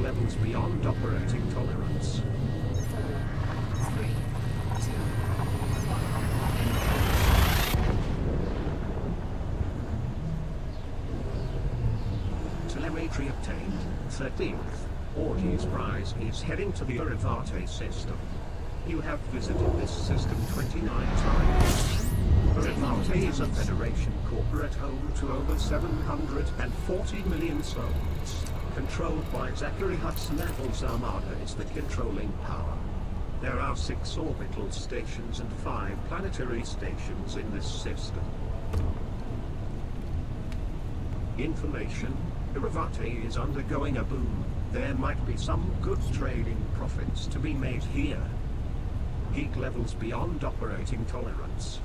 Levels beyond operating tolerance. 4, 3, 2, 1. Telemetry obtained. 13th. Orgy's prize is heading to the Urivate system. You have visited this system 29 times. Urivate is a Federation corporate home to over 740 million souls. Controlled by Zachary Hudson Level's Armada is the controlling power. There are 6 orbital stations and 5 planetary stations in this system. Information: Urivate is undergoing a boom. There might be some good trading profits to be made here. Heat levels beyond operating tolerance.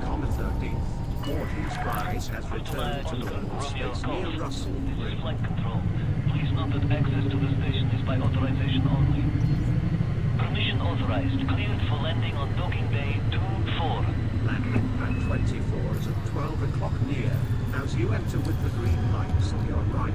Comet 13th. Orgy's prize has returned to normal space near Russell. This is flight control. Please note that access to the station is by authorization only. Permission authorized. Cleared for landing on docking bay 2-4. Landing pad 24 is at 12 o'clock near, as you enter with the green lights on your right.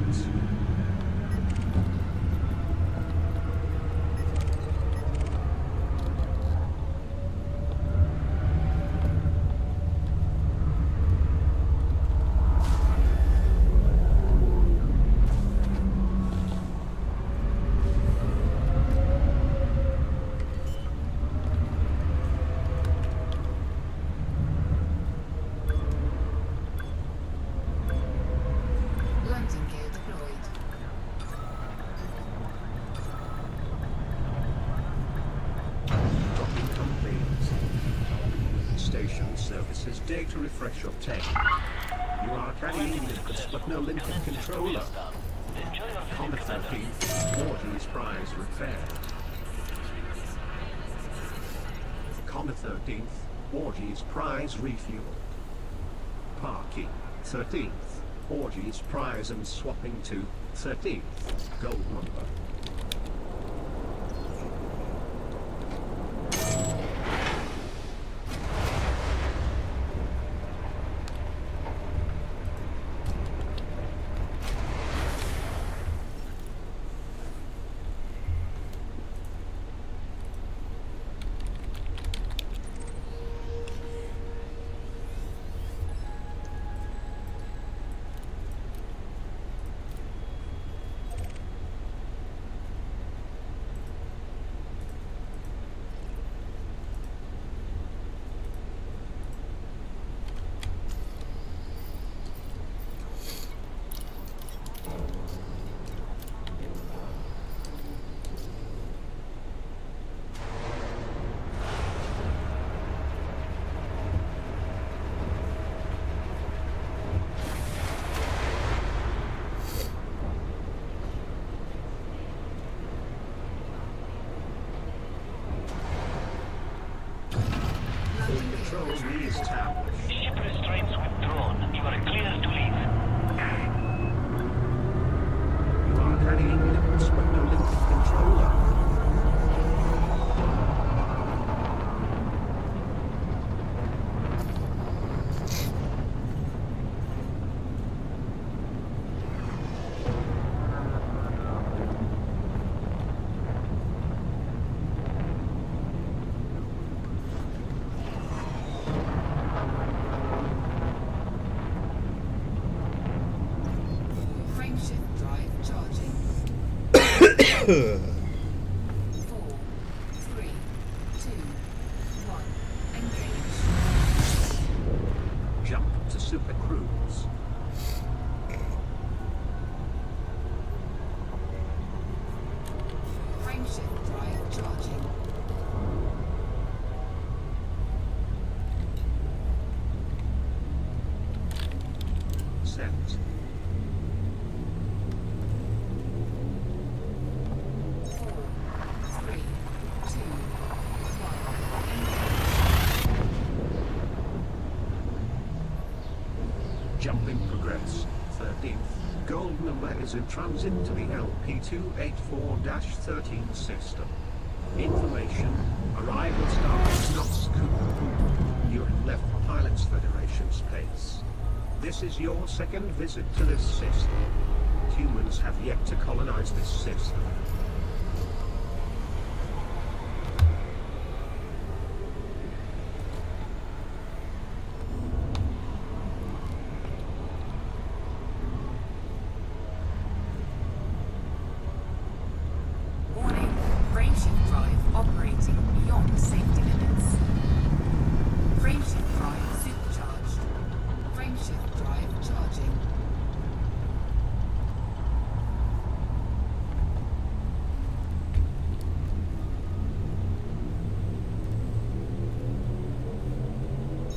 Landing gear deployed. Docking complete. Station services data refresh obtained. You are carrying links but no Lincoln controller. Comet 13th. Orgy's prize repaired. Comet 13th. Orgy's prize refueled. Parking 13th. Orgy's prize and swapping to 13th. Gold number. controls re-established. Ship restraints withdrawn. You are clear to leave. You are carrying liquids but no liquid controller. Frameshift drive charging. 4, 3, 2, 1. Engage. Jump to Super Cruise. Frameshift drive charging. Set. 4, 3, 2, 1. Engage. Jumping progress. 13th. Gold number is in transit to the LP284-13 system. Information. Arrival start not scoop. You have left Pilots Federation space. This is your second visit to this system. Humans have yet to colonize this system. Warning. Frameshift drive operating beyond safety limits. Frameshift drive supercharged. Frameshift drive charging.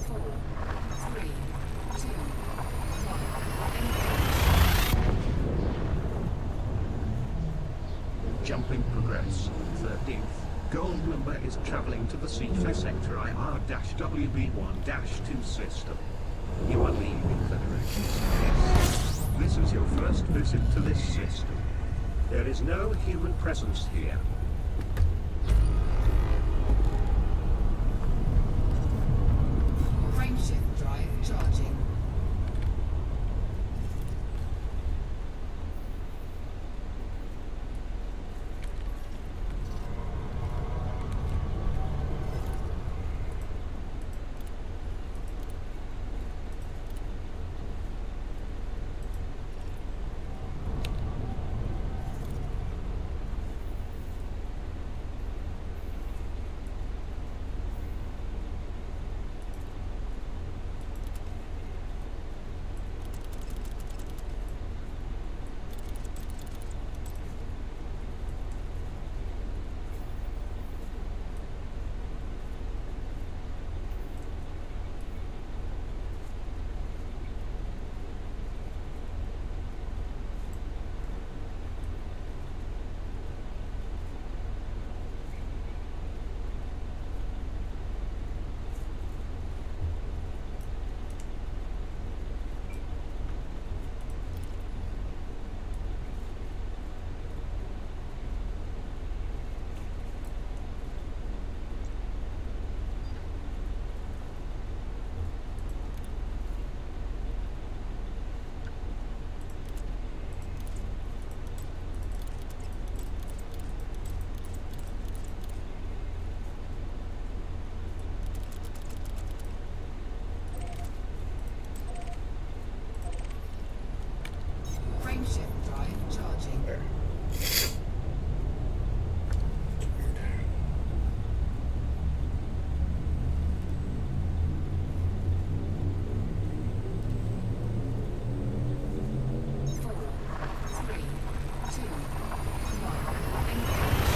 Four, three, two, one. Engage. Jumping progress. 13th. Gold number is traveling to the CFA sector IR-WB1-2 system. You are leaving Federation space. This is your first visit to this system. There is no human presence here. Frameshift drive charging. Frameshift drive charging. There. Four, three, two, one. Engage.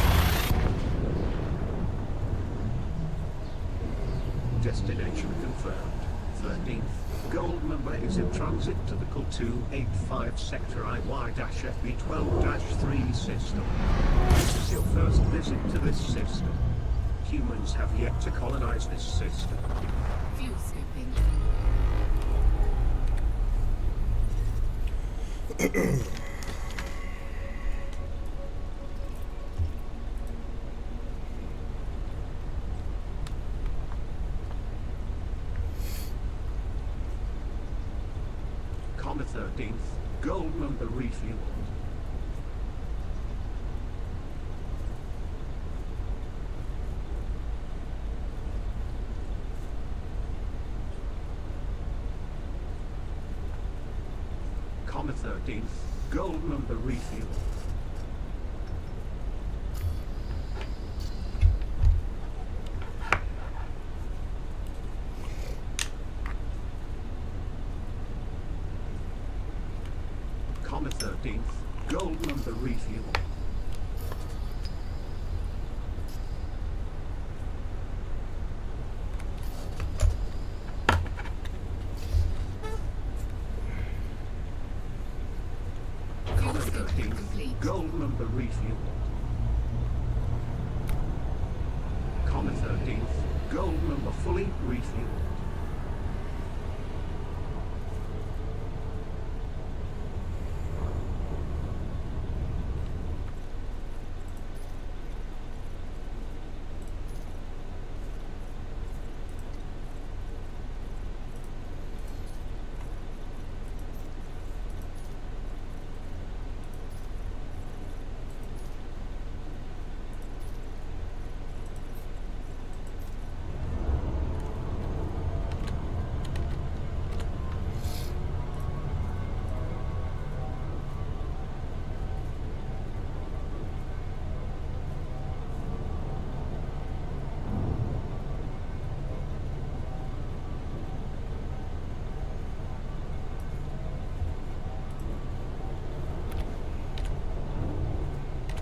Destination confirmed. 13th. Gold number is in transit to the CL285 sector IY-FB12-3 system. This is your first visit to this system. Humans have yet to colonize this system. Fuel scooping. Comma 13th, gold number refueled. Comma 13th, gold number refueled. Comma 13th, gold number refueled. Comma 13th, gold number refueled. Comma 13th, gold number fully refueled.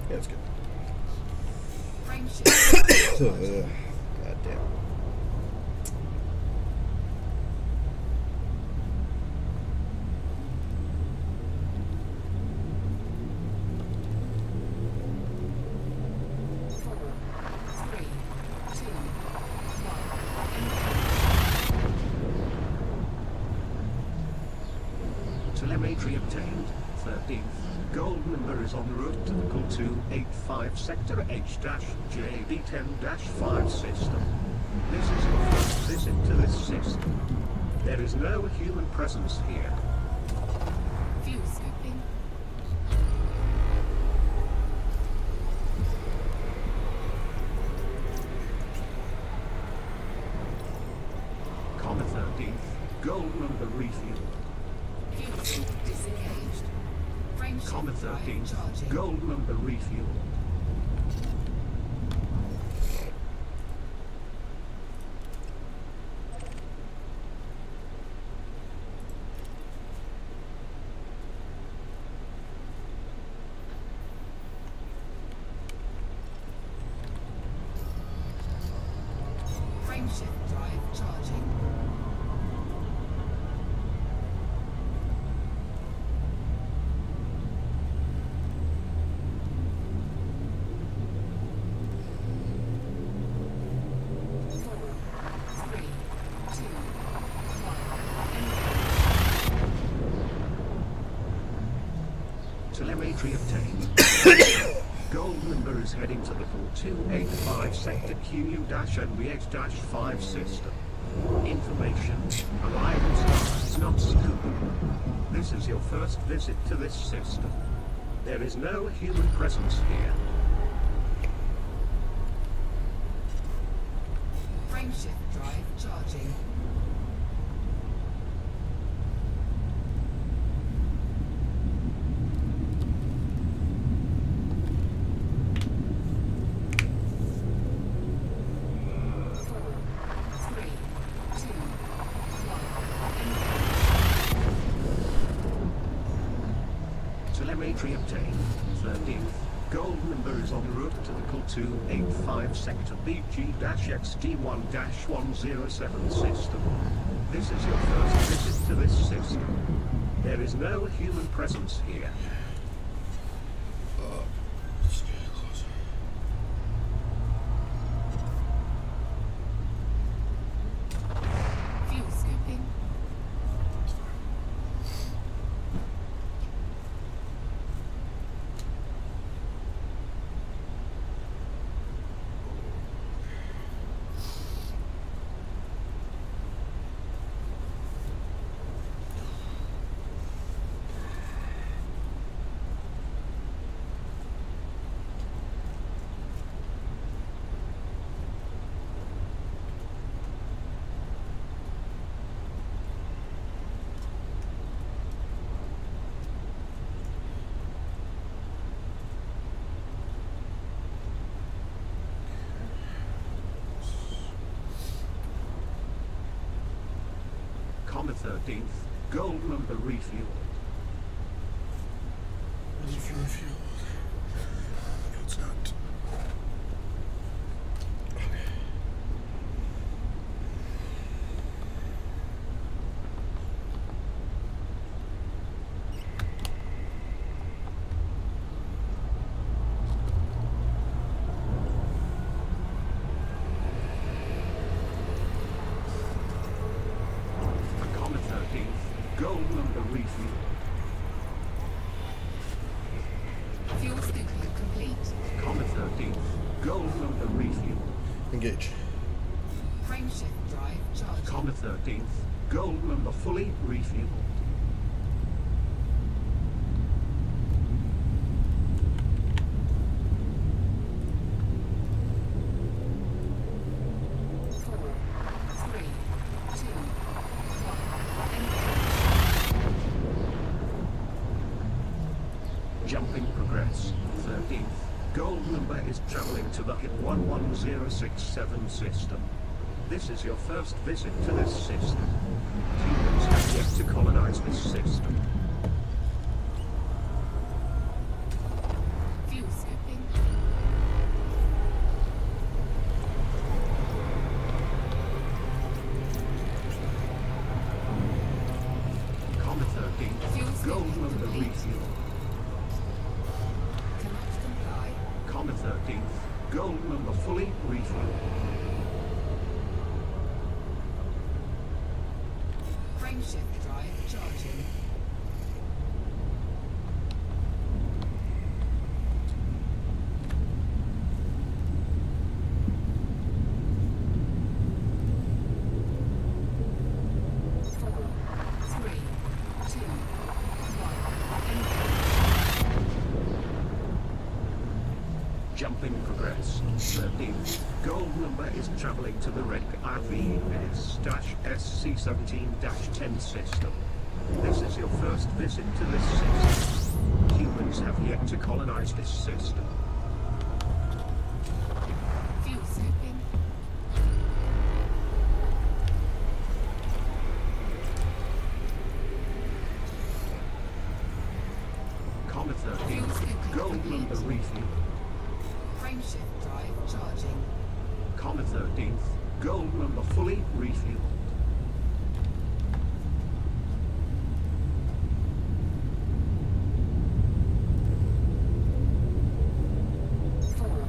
Yeah, it's good. Frame shift. God damn. Four, three, two, one. Telemetry obtained. 13th. Gold number is en route to the Call 285 Sector H-JD10-5 system. This is your first visit to this system. There is no human presence here. Fuel scooping. Comma 13th. Gold number refueled. Fuel scoop disengaged. Frame shift Comma drive 13th. charging. Gold number refueled. Frame shift drive charging. Four, three, two, one. Telemetry obtained. Gold number is heading to the 4285 Sector QU-NBH-5 system. Information. Arrival stars not suitable. This is your first visit to this system. There is no human presence here. Frame shift drive charging. Four, three, two, one. Telemetry obtained. 13th. Gold number is en route to the Call 285 Sector BG-XG1-107 system. This is your first visit to this system. There is no human presence here. Just get closer. 13th, gold member refueled. Refuel. No, it's not. Okay. Comet 13th, gold member refueled. Fuel scooping complete. Comet 13th, gold member refueled. Engage. Frameshift drive charging. Comet 13th, gold member fully refueled. Four, three, two, one. Jumping progress. 13th, gold member is traveling to the HIT 11067 system. This is your first visit to this system. Humans have yet to colonize this system. Fuel scooping. Comet 13th, gold member refueled. Cannot comply. Comet 13th, gold member fully refueled. Frameshift drive charging. Four, three, two, one. Jumping progress. 13th, gold number is traveling to the Red IVS-SC17-10 system. This is your first visit to this system. Humans have yet to colonize this system. Fuel scooping. Comet 13th, gold number refueled. Frameshift drive charging. Comet 13th, gold number fully refueled. Four,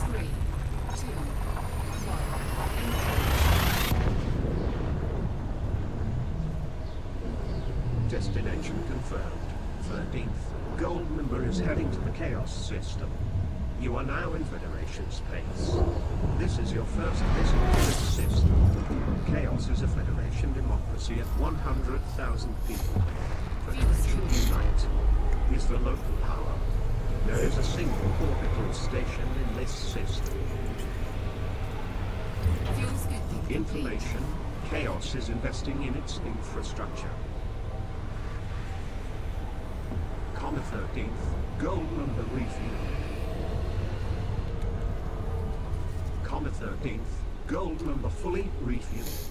three, two, one. Destination confirmed. 13th, gold member is heading to the Chaos system. You are now in Federation space. This is your first visit to this system. Chaos is a Federation democracy of 100,000 people. Federation Unite is the local power. There is a single orbital station in this system. Fuel scooping complete. Information. Chaos is investing in its infrastructure. Comet 13th, gold number refueled. Comet 13th, gold member fully refueled.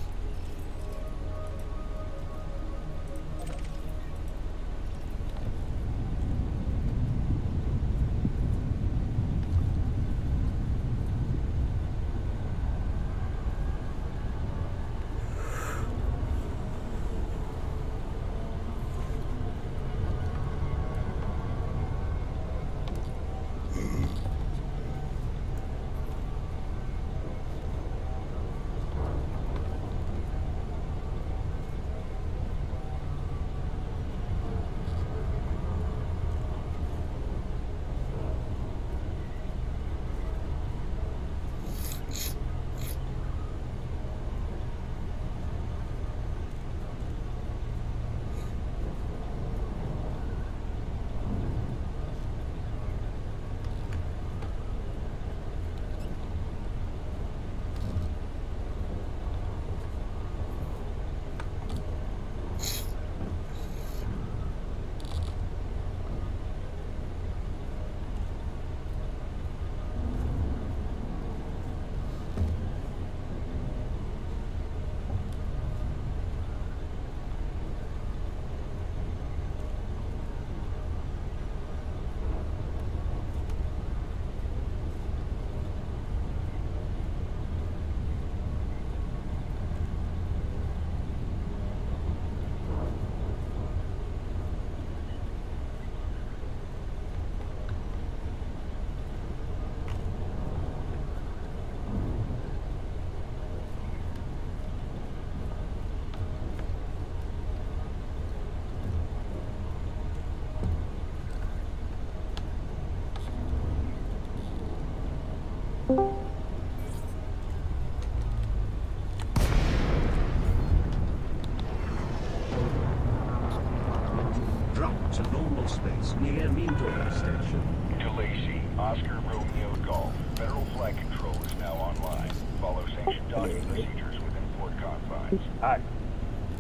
Drop to normal space near Mindor Station. To Lacey, Oscar Romeo Golf. Federal flight control is now online. Follow sanctioned docking procedures within port confines. Hi.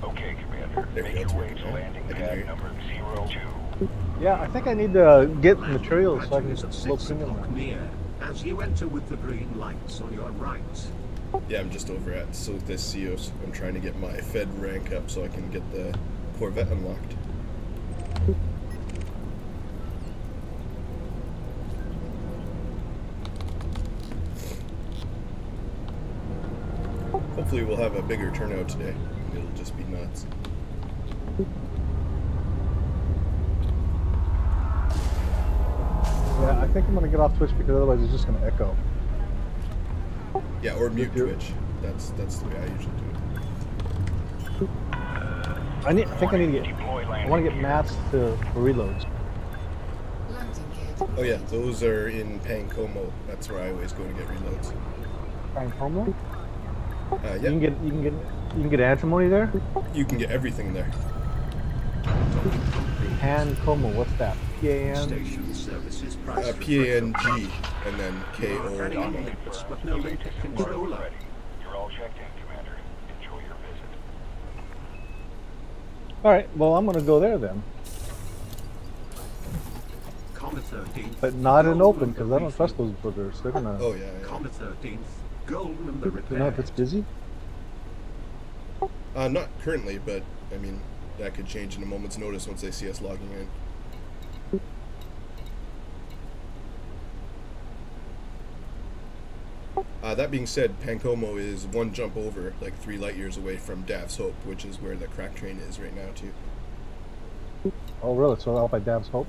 Okay, Commander. There we Make go, your it's way to working now. landing I can hear pad you. number 02. Yeah, I think I need to get materials so I can Is at look 6 premium. o'clock near as you enter with the green lights on your right. Yeah, I'm just over at Sothis Seos. I'm trying to get my Fed rank up so I can get the Corvette unlocked. Hopefully we'll have a bigger turnout today. It'll just be nuts. Yeah, I think I'm gonna get off Twitch because otherwise it's just gonna echo. Yeah, or mute Do- Twitch. That's the way I usually do it. I think I need to get. Deploy I landing want to get gear. mats for reloads. Landing gear Oh yeah, those are in Pancomo. That's where I always go to get reloads. Trying home load? Yeah, You can get antimony there. you can get everything there. Pan Como, what's that? PAN. Station services price. PANG and then KO. Any links, but no link controller. Ready. You're all checked in, Commander. Enjoy your visit. All right, well I'm gonna go there then, Comet 13th. but not in Golden open and because the I don't trust Reefing. those boogers. They're gonna. Oh yeah, Comet 13th. Golden and the You know if it's repair. busy. yeah. Not currently, but I mean that could change in a moment's notice once they see us logging in. That being said, Pancomo is one jump over, like 3 light years away from Dav's Hope, which is where the crack train is right now too. Oh really? So out by Dab's Hope.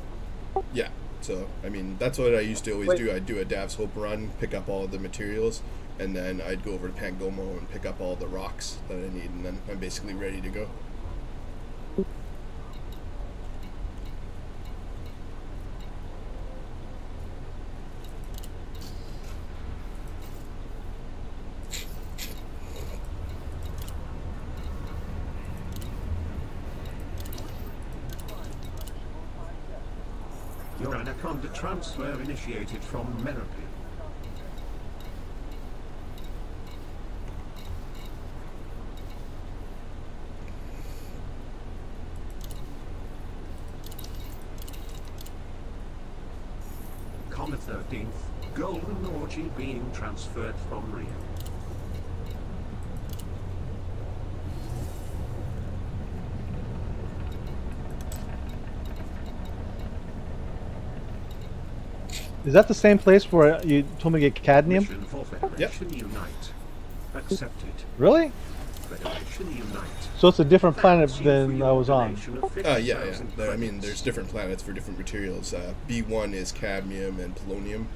Yeah, so I mean that's what I used to always Wait. do. I'd do a Dav's Hope run, pick up all the materials, and then I'd go over to Pancomo and pick up all the rocks that I need, and then I'm basically ready to go. Your Anaconda transfer initiated from Merope. Comet 13th. Golden Orgy being transferred from Rio. Is that the same place where you told me to get cadmium? Mission for Federation Unite. Accepted. Really? Federation Unite. So it's a different planet Thanks you for than your I was on. donation of Yeah. 50,000 I mean, credits. there's different planets for different materials. B1 is cadmium and polonium.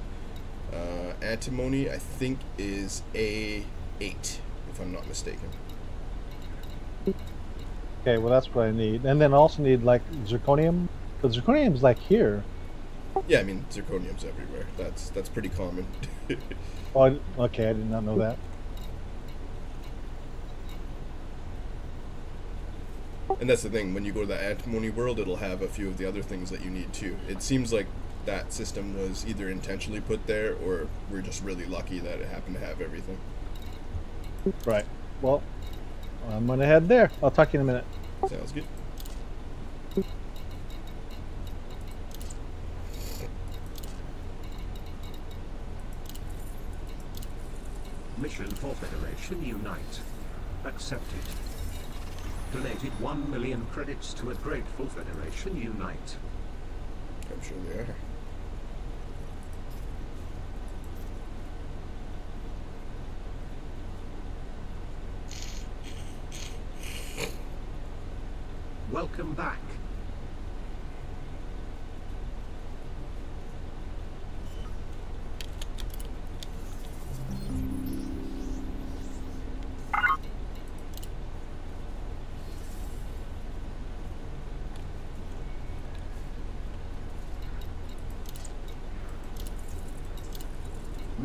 Antimony, I think, is A8, if I'm not mistaken. Okay, well that's what I need, and then I also need like zirconium. But zirconium's like here. Yeah, I mean, zirconium's everywhere. That's pretty common. Oh, okay, I did not know that. And that's the thing, when you go to the antimony world, it'll have a few of the other things that you need too. It seems like that system was either intentionally put there, or we're just really lucky that it happened to have everything. Right. Well, I'm gonna head there. I'll talk to you in a minute. Sounds good. Mission for Federation Unite. Accepted. Donated 1 million credits to a grateful Federation Unite. I'm sure they are. Welcome back.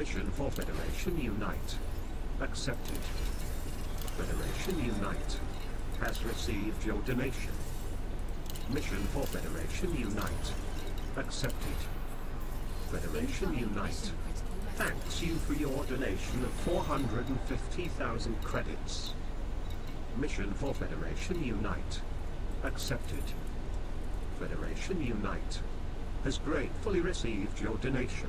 Mission for Federation Unite. Accepted. Federation Unite has received your donation. Mission for Federation Unite. Accepted. Federation Unite thanks you for your donation of 450,000 credits. Mission for Federation Unite. Accepted. Federation Unite has gratefully received your donation.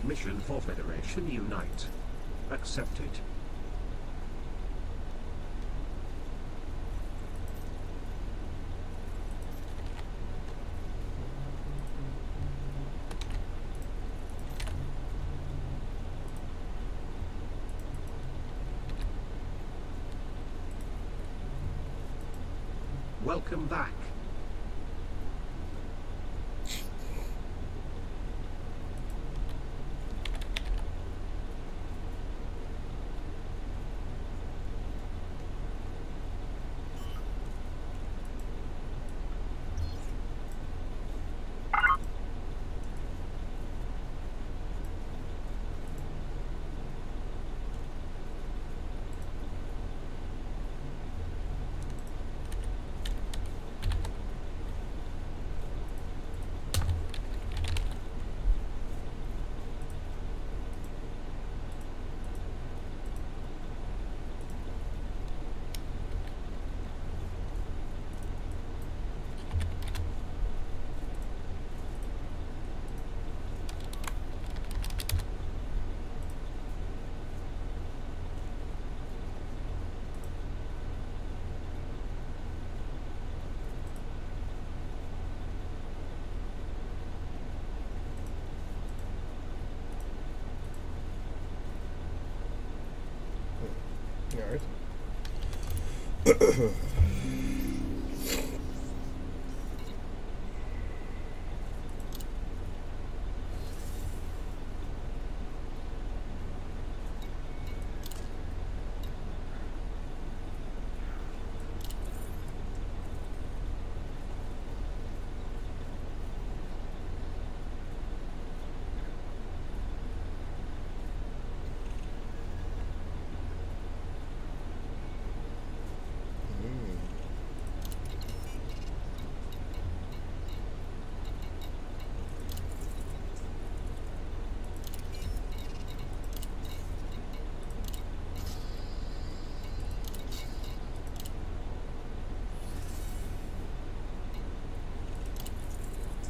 Mission for Federation Unite. Accepted. Welcome back. Alright.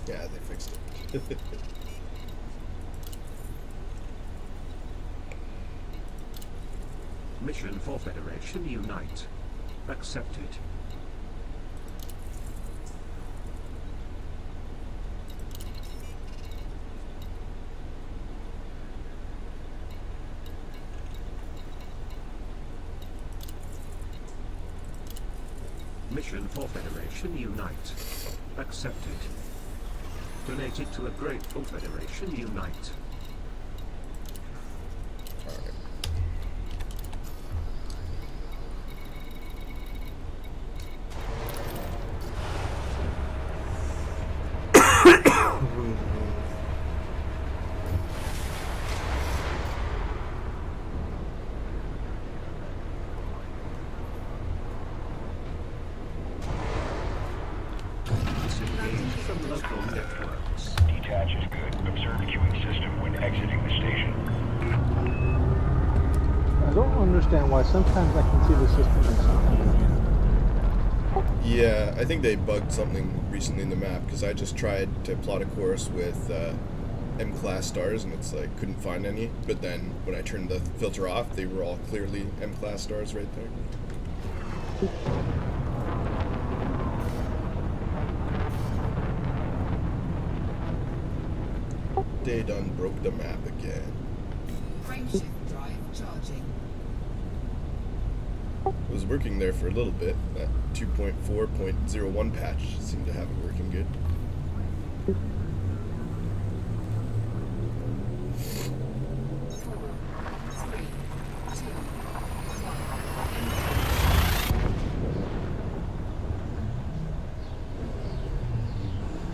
Yeah, they fixed it. Mission for Federation Unite. Accepted. Mission for Federation Unite. Accepted. Donated to a grateful Federation Unite. Disengage from local networks. Detach is good. Observe queuing system when exiting the station. I don't understand why sometimes I can see the system and sometimes Yeah, I think they bugged something recently in the map because I just tried to plot a course with M-class stars and it's like couldn't find any. But then when I turned the filter off, they were all clearly M-class stars right there. day done broke the map again. Frameshift drive charging. It was working there for a little bit. That 2.4.01 patch seemed to have it working good.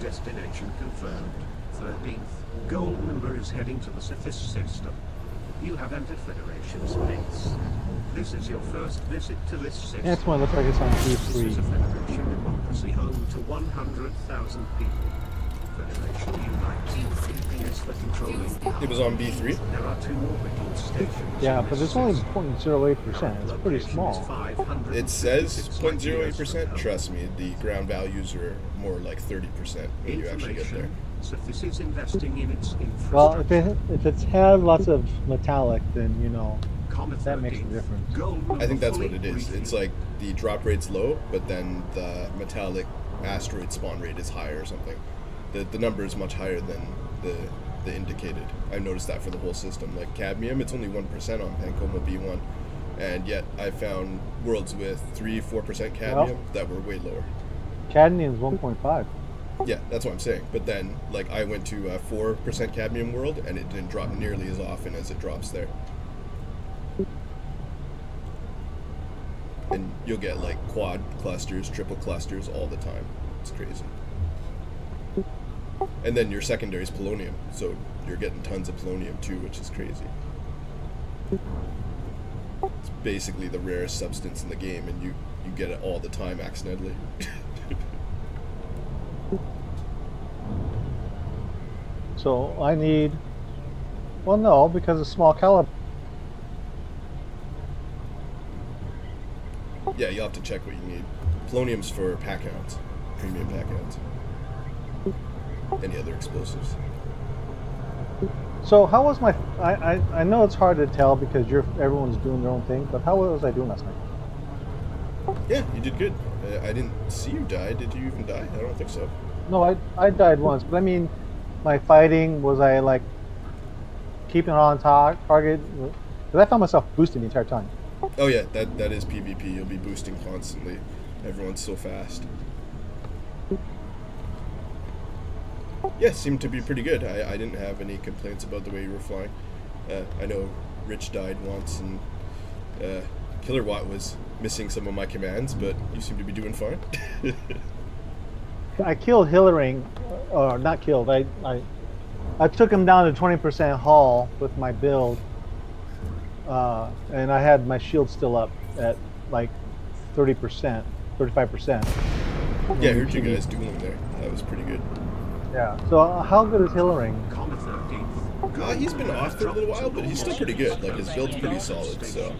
Destination confirmed. 13th. Gold member is heading to the Cephis system. You have entered Federation space. This is your first visit to this system. Next one looks like it's on This is a P3. Federation democracy home to 100,000 people. Federation Unite is for controlling. It was on B3. There are 2 orbital stations. Yeah, in but this it's only system. 0.08%. It's pretty Location is small. 500 It says light years 0.08%. from Trust me, the ground values are more like 30% when you actually get there. So this is investing in its infrastructure. Well, if it's had lots of metallic, then you know Comet that makes a 13th. difference. Gold I think that's what fully it is. briefing. It's like the drop rate's low, but then the metallic asteroid spawn rate is higher or something. The number is much higher than the indicated. I've noticed that for the whole system. Like cadmium, it's only 1% on Pancoma B1, and yet I found worlds with 3-4% cadmium that were way lower. Cadmium's 1.5. Yeah, that's what I'm saying. But then, like, I went to a 4% cadmium world, and it didn't drop nearly as often as it drops there. And you'll get, like, quad clusters, triple clusters all the time. It's crazy. And then your secondary is polonium, so you're getting tons of polonium too, which is crazy. It's basically the rarest substance in the game, and you get it all the time accidentally. So I need. Well, no, because it's small caliber. Yeah, you'll have to check what you need. Polonium's for pack hounds, premium pack hounds. Any other explosives. So how was my? I know it's hard to tell because everyone's doing their own thing, but how was I doing last night? Yeah, you did good. I didn't see you die. Did you even die? I don't think so. No, I died once, but I mean, my fighting, was I like keeping it on target? Because I found myself boosting the entire time. Oh yeah, that is PvP. You'll be boosting constantly. Everyone's so fast. Yeah, seemed to be pretty good. I didn't have any complaints about the way you were flying. I know Rich died once, and Killerwatt was missing some of my commands, but you seem to be doing fine. I killed Hillering, or not killed. I took him down to 20% hull with my build, and I had my shield still up at like 30%, 35%. Yeah, I heard you guys dueling there. That was pretty good. Yeah. So how good is Hillering? Comet 13th. He's been off for a little while, but he's still pretty good. Like, his build's pretty solid, so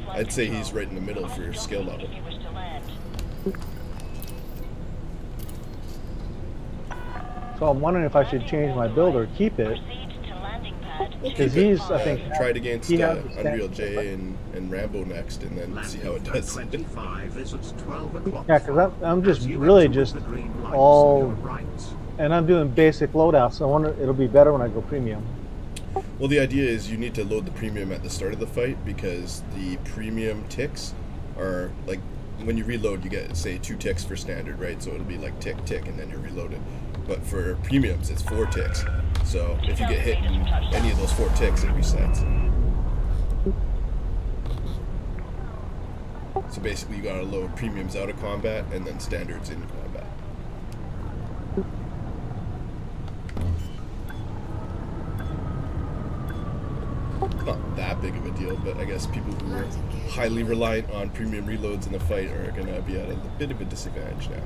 I'd say he's right in the middle for your skill level. So I'm wondering if I should change my build or keep it. Because he's, I think, Try it against he has the Unreal stats. J and Rambo next, and then see how it does. 25 is at 12 o'clock. Yeah, because I'm just As you really enter just with the green lights all, on your right. and I'm doing basic loadouts. So I wonder it'll be better when I go premium. Well, the idea is you need to load the premium at the start of the fight, because the premium ticks are, like, when you reload, you get, say, 2 ticks for standard, right? So it'll be like tick, tick, and then you're reloaded. But for premiums, it's 4 ticks. So if you get hit in any of those 4 ticks, it resets. So basically, you gotta load premiums out of combat and then standards in combat. Not that big of a deal, but I guess people who are highly reliant on premium reloads in the fight are gonna be at a bit of a disadvantage now.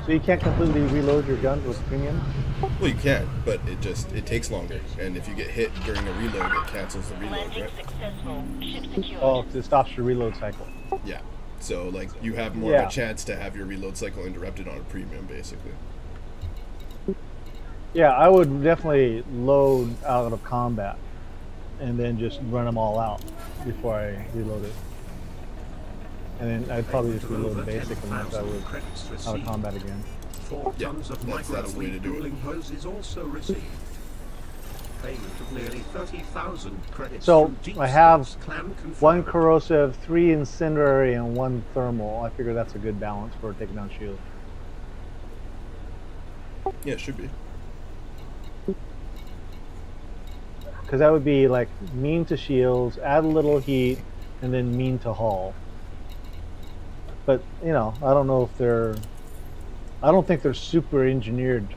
So you can't completely reload your guns with premium? Well, you can, but it takes longer, and if you get hit during a reload, it cancels the reload, right? Oh, 'cause it stops your reload cycle. Yeah. So, like, you have more of a chance to have your reload cycle interrupted on a premium, basically. Yeah, I would definitely load out of combat and then just run them all out before I reload it. And then I'd probably just reload the basic and once I would out of combat again. 4 Yeah, tons of that's the way to do it. microwave cooling hoses also received. payment of nearly 30,000 credits So, from Deep I have Space Clan confirmed. 1 corrosive, 3 incendiary, and 1 thermal. I figure that's a good balance for taking down shield. Yeah, it should be. Because that would be like mean to shields, add a little heat, and then mean to hull. But, you know, I don't know if they're... I don't think they're super engineered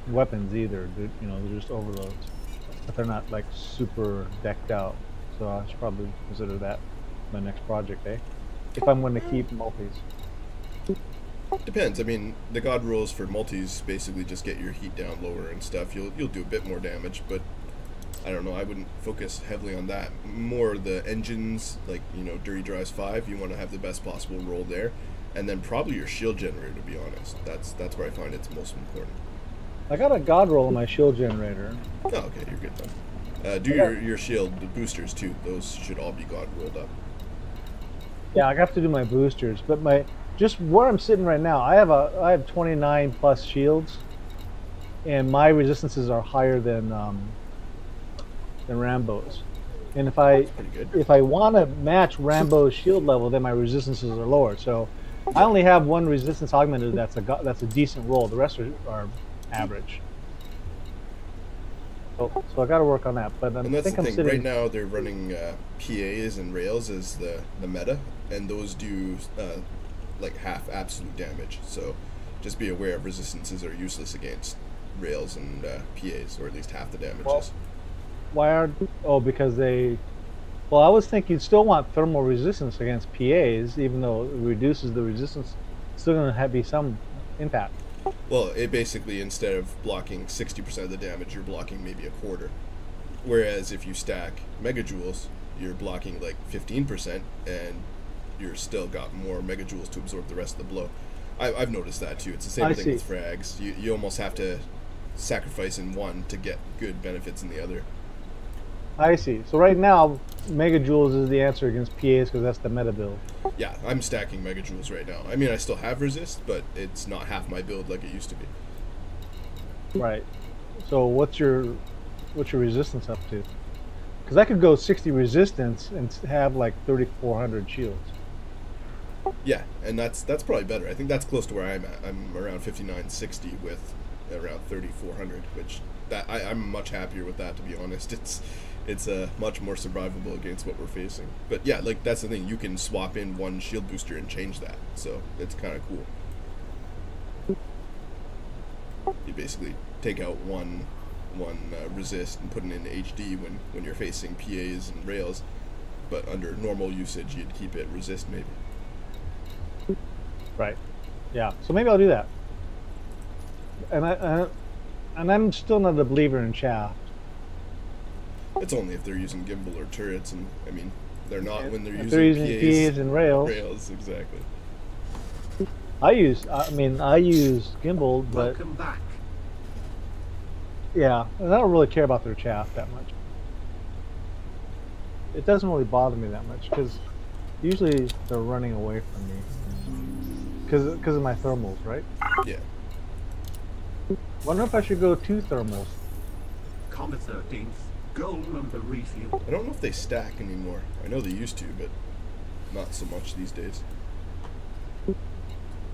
weapons either. They're, you know, they're just overloads. But they're not like super decked out. So I should probably consider that my next project, eh? If I'm going to keep multis. Depends. I mean, the god rules for multis basically just get your heat down lower and stuff. You'll do a bit more damage, but I don't know. I wouldn't focus heavily on that. More the engines, like, you know, Dirty Drives 5. You want to have the best possible roll there, and then probably your shield generator. To be honest, that's where I find it's most important. I got a god roll on my shield generator. Oh, okay, you're good then. Do your shield the boosters too. Those should all be god rolled up. Yeah, I have to do my boosters, but my just where I'm sitting right now, I have 29 plus shields, and my resistances are higher than Rambo's. And Pretty good. if I want to match Rambo's shield level, then my resistances are lower. So I only have 1 resistance augmented that's a decent roll. The rest are average. So I got to work on that. But And that's the thing. Right now, they're running PAs and rails as the meta, and those do like half absolute damage. So just be aware of resistances are useless against rails and PAs, or at least half the damages. Well, why aren't? Oh, because they. Well, I was thinking you'd still want thermal resistance against PAs, even though it reduces the resistance. It's still going to be some impact. Well, it basically, instead of blocking 60% of the damage, you're blocking maybe a quarter. Whereas if you stack megajoules, you're blocking like 15%, and you're still got more megajoules to absorb the rest of the blow. I've noticed that too. It's the same thing with frags. You almost have to sacrifice in one to get good benefits in the other. I see. So right now, megajoules is the answer against PAs because that's the meta build. Yeah, I'm stacking megajoules right now. I mean, I still have resist, but it's not half my build like it used to be. Right. So what's your resistance up to? Because I could go 60 resistance and have like 3,400 shields. Yeah, and that's probably better. I think that's close to where I'm at. I'm around 5960 with around 3,400, which I'm much happier with that, to be honest. It's much more survivable against what we're facing. But yeah, like that's the thing. You can swap in 1 shield booster and change that, so it's kind of cool. You basically take out one resist and put it in HD when you're facing PAs and rails, but under normal usage you'd keep it resist maybe. Right. Yeah. So maybe I'll do that. And I'm still not a believer in chaff. It's only if they're using gimbal or turrets, and I mean they're not when they're If using, they're using PAs and rails. Rails, exactly. I use gimbal, but Welcome back. yeah, and I don't really care about their chaff that much. It doesn't really bother me that much because usually they're running away from me because of my thermals, right? Yeah. Wonder if I should go 2 thermals. Comet 13th, gold number refuel. I don't know if they stack anymore. I know they used to, but not so much these days. Well,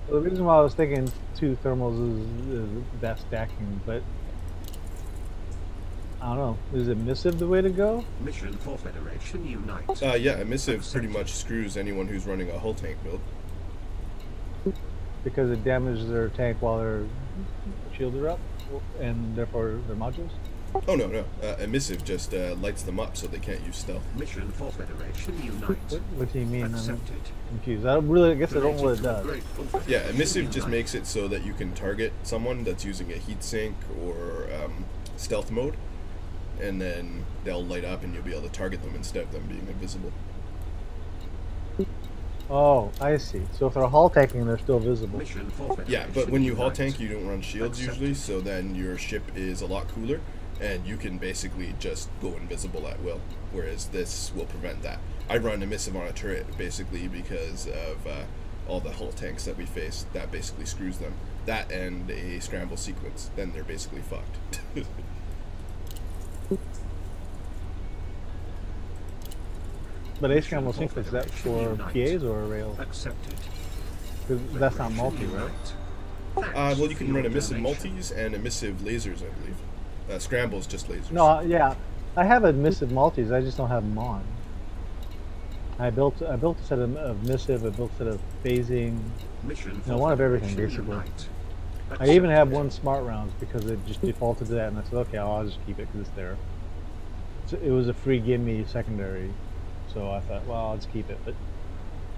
the reason why I was thinking 2 thermals is that stacking, but I don't know. Is emissive the way to go? Mission for Federation Unite. Yeah, emissive pretty much screws anyone who's running a hull tank build. Because it damages their tank while their shields are up, and therefore their modules? Oh no, emissive just lights them up so they can't use stealth. Mission for Federation Unite. What do you mean? I'm Accepted. confused. I guess I don't know what it does. Yeah, emissive just makes it so that you can target someone that's using a heat sink or stealth mode, and then they'll light up and you'll be able to target them instead of them being invisible. Oh, I see. So if they're hull tanking, they're still visible. Mission for Federation Yeah, but when you hull Unite. tank, you don't run shields usually, so then your ship is a lot cooler, and you can basically just go invisible at will, whereas this will prevent that. I run emissive on a turret basically because of all the hull tanks that we face. That basically screws them. That and a scramble sequence, then they're basically fucked. But A Scramble Sync, is that for PAs or rails? Accepted. 'Cause that's not multi, right? Well, you can run emissive multis and emissive lasers, I believe. Scramble's just lasers. No, yeah. I have emissive multis, I just don't have them on. I built a set of emissive, I built a set of phasing. Mission No, one of everything, Federation basically. Unite. I even have Accepted. one smart rounds because it just defaulted to that, and I said, okay, I'll just keep it because it's there. So it was a free gimme secondary, so I thought, well, I'll just keep it, but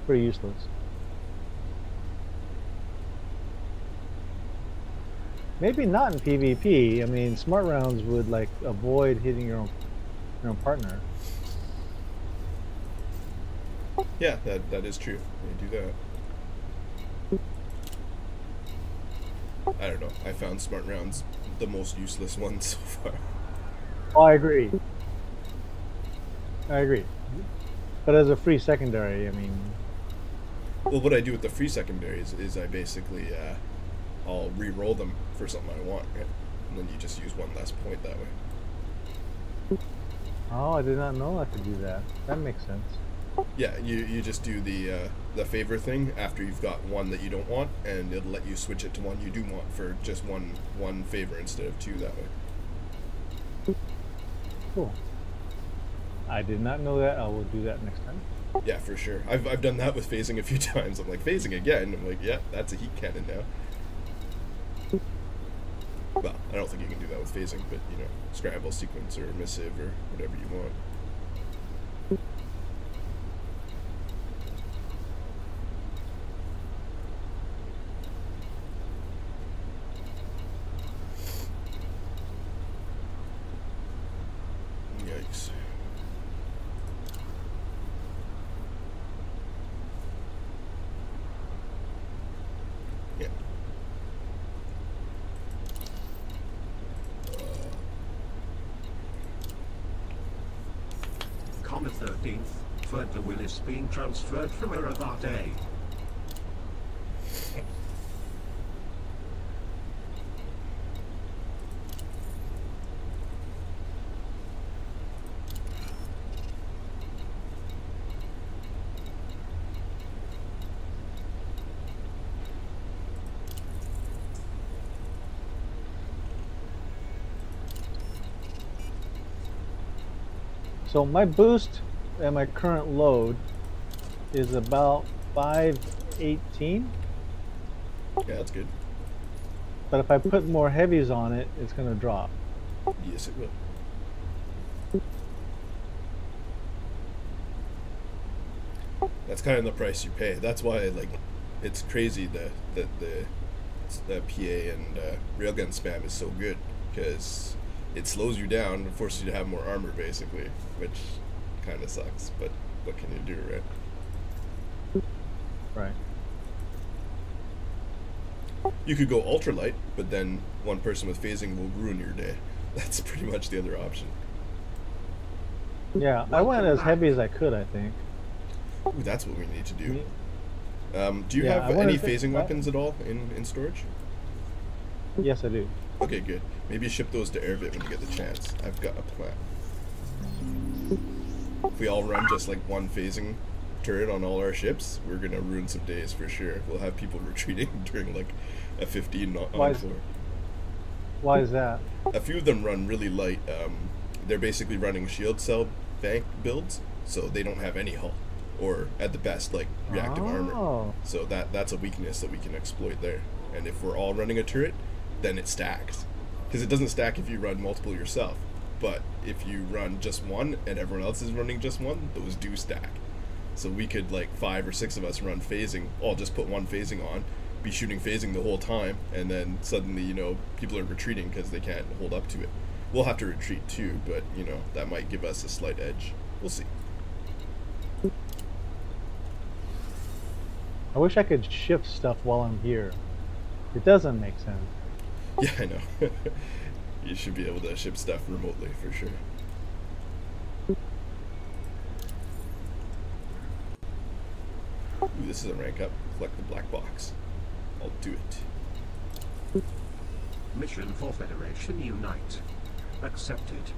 pretty useless. Maybe not in PvP. I mean, smart rounds would like avoid hitting your own partner. Yeah, that is true. They do that. I don't know. I found smart rounds the most useless one so far. Oh, I agree. I agree. But as a free secondary, I mean, Well, what I do with the free secondaries is I basically I'll re-roll them for something I want, right? And then you just use one less point that way. oh, I did not know I could do that. That makes sense. Yeah, you just do the favor thing after you've got one that you don't want, and it'll let you switch it to one you do want for just one favor instead of two that way. Cool. I did not know that. I will do that next time. Yeah, for sure. I've done that with phasing a few times. I'm like, phasing again? I'm like, yeah, that's a heat cannon now. Well, I don't think you can do that with phasing, but, you know, scramble, sequence, or emissive, or whatever you want. Yikes. Yeah. Comet 13th, Further Willis being transferred from Eravate. So my boost at my current load is about 518, Yeah, that's good. but if I put more heavies on it, it's going to drop. Yes, it will. That's kind of the price you pay. That's why, like, it's crazy that the PA and railgun spam is so good, because it slows you down and forces you to have more armor, basically, which kind of sucks. But what can you do, right? Right. You could go ultralight, but then one person with phasing will ruin your day. That's pretty much the other option. Yeah, I went as heavy as I could, I think. Ooh, that's what we need to do. Do you Yeah, I have wanted any to- phasing weapons at all in storage? Yes, I do. Okay, good. Maybe ship those to Airbit when you get the chance. I've got a plan. If we all run just like one phasing turret on all our ships, we're gonna ruin some days for sure. We'll have people retreating during like a 15 Why is- encore. Why is that? A few of them run really light. They're basically running shield cell bank builds, so they don't have any hull, or at the best like reactive armor. Oh. So that's a weakness that we can exploit there. And if we're all running a turret, then it stacks. Because it doesn't stack if you run multiple yourself. But if you run just one and everyone else is running just one, those do stack. So we could, like, 5 or 6 of us run phasing, all just put one phasing on, be shooting phasing the whole time, and then suddenly, you know, people are retreating because they can't hold up to it. We'll have to retreat too, but, you know, that might give us a slight edge. We'll see. I wish I could shift stuff while I'm here. It doesn't make sense. Yeah, I know. You should be able to ship stuff remotely for sure. Ooh, this is a rank up. Collect the black box. I'll do it. Mission for Federation Unite. Accepted.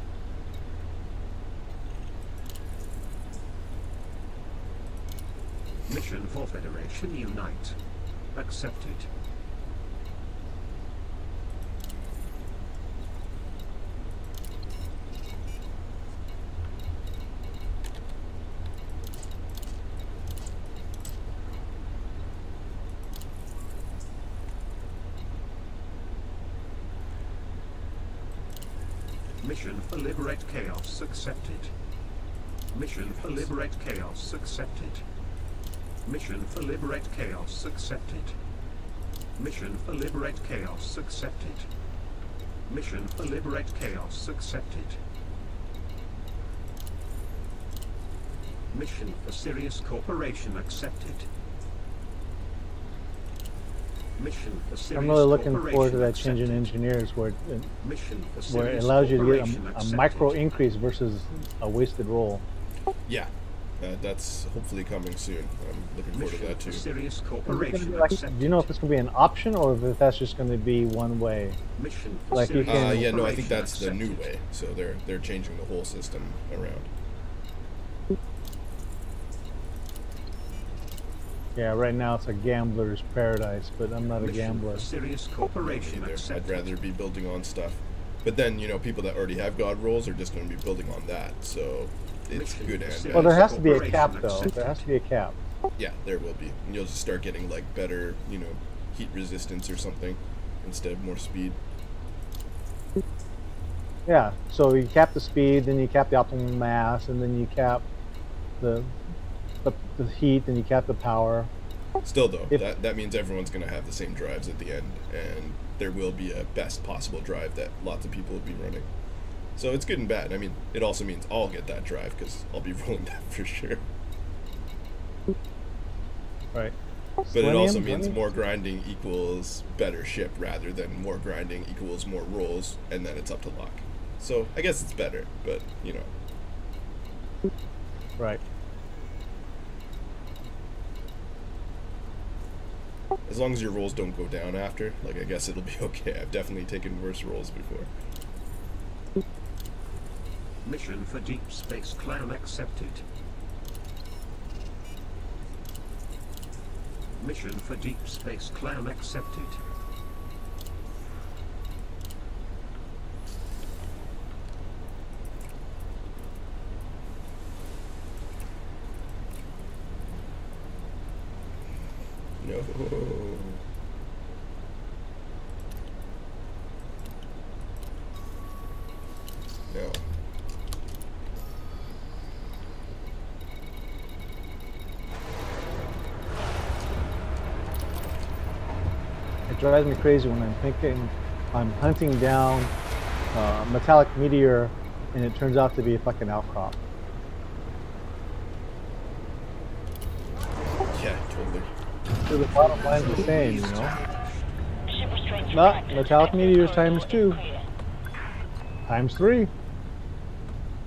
Mission for Federation Unite. Accepted. Mission for Liberate Chaos accepted. Mission for Liberate Chaos accepted. Mission for Liberate Chaos accepted. Mission for Liberate Chaos accepted. Mission for Liberate Chaos accepted. Mission for Sirius Corporation accepted. Mission for Sirius I'm really looking Corporation forward to that change in accepted. engineers where Mission for where it Sirius allows you to get Corporation a accepted. micro increase versus a wasted roll. Yeah, that's hopefully coming soon. I'm looking forward to Mission that for too. Sirius Is it gonna Corporation be like, do accepted. you know if it's going to be an option or if that's just going to be one way? Mission for like you Sirius can- Yeah, no, I think Corporation that's the new accepted. way. So they're changing the whole system around. Yeah, right now it's a gambler's paradise, but I'm not a Mission gambler. for Sirius Corporation Either. I'd accepted. rather be building on stuff. But then, you know, people that already have God rolls are just going to be building on that. So it's Mission good for and Sirius Well, bad. there has to be a Corporation cap though. accepted. There has to be a cap. Yeah, there will be. And you'll just start getting like better, you know, heat resistance or something instead of more speed. Yeah, so you cap the speed, then you cap the optimal mass, and then you cap the heat, then you cap the power. Still though, If- that means everyone's going to have the same drives at the end, and there will be a best possible drive that lots of people will be running. So it's good and bad. I mean, it also means I'll get that drive because I'll be rolling that for sure. Right. But it also Selenium, means Selenium? more grinding equals better ship rather than more grinding equals more rolls, and then it's up to luck. So I guess it's better, but you know. Right. As long as your rolls don't go down after, like, I guess it'll be okay. I've definitely taken worse rolls before. Mission for Deep Space Clan accepted. Mission for Deep Space Clan accepted. No. No. It drives me crazy when I'm thinking I'm hunting down metallic meteor, and it turns out to be a fucking outcrop. Yeah, totally. So the bottom line is the same, you know. Not metallic meteors times 2, times 3.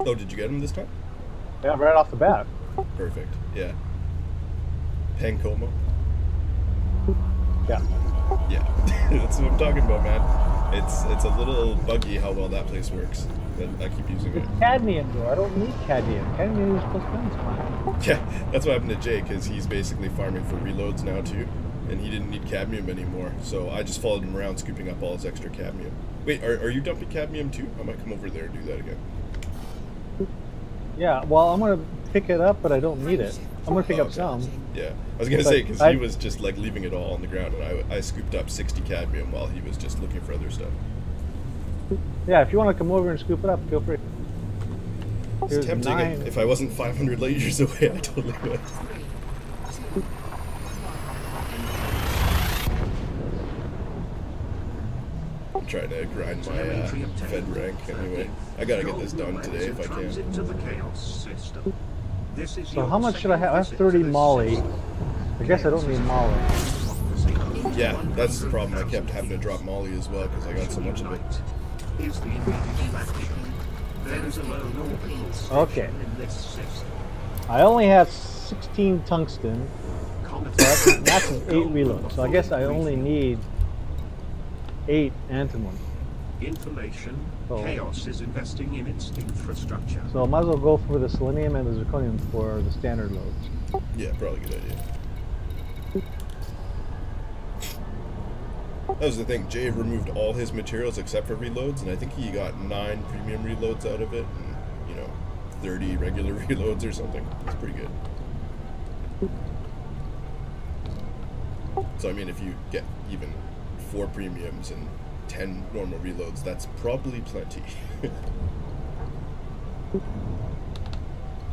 Oh, did you get him this time? Yeah, right off the bat. Perfect. Yeah. Pancomo? Yeah. Yeah. That's what I'm talking about, man. It's a little buggy how well that place works. But I keep using it. Cadmium though, I don't need cadmium. Cadmium is plus guns, fine. Yeah, that's what happened to Jay, because he's basically farming for reloads now too, and he didn't need cadmium anymore. So I just followed him around, scooping up all his extra cadmium. Wait, are you dumping cadmium too? I might come over there and do that again. Yeah, well, I'm gonna pick it up, but I don't need it. I'm gonna pick Oh, up okay. some. Yeah, I was gonna But say, because I- he was just like leaving it all on the ground, and I scooped up 60 cadmium while he was just looking for other stuff. Yeah, if you want to come over and scoop it up, feel free. It's Here's tempting. 9. If I wasn't 500 light years away, I totally would. I'm trying to grind my Telemetry obtained. Fed rank anyway. I gotta get this done today if I can. Transit to the chaos system. This is So your how much should I have? I have second 30 visit to this molly. system. I guess I don't need molly. Yeah, that's the problem. I kept having to drop Molly as well because I got so much of it. Is the immediate faction. There is a lone orbital station Okay. in this system. I only have 16 tungsten. Comet So that's 8 reloads. So I guess I only need 8 antimony. Information. Oh. Chaos is investing in its infrastructure. So I might as well go for the selenium and the zirconium for the standard loads. Yeah, probably a good idea. That was the thing. Jay removed all his materials except for reloads, and I think he got 9 premium reloads out of it, and 30 regular reloads or something. It's pretty good. So I mean, if you get even 4 premiums and 10 normal reloads, that's probably plenty.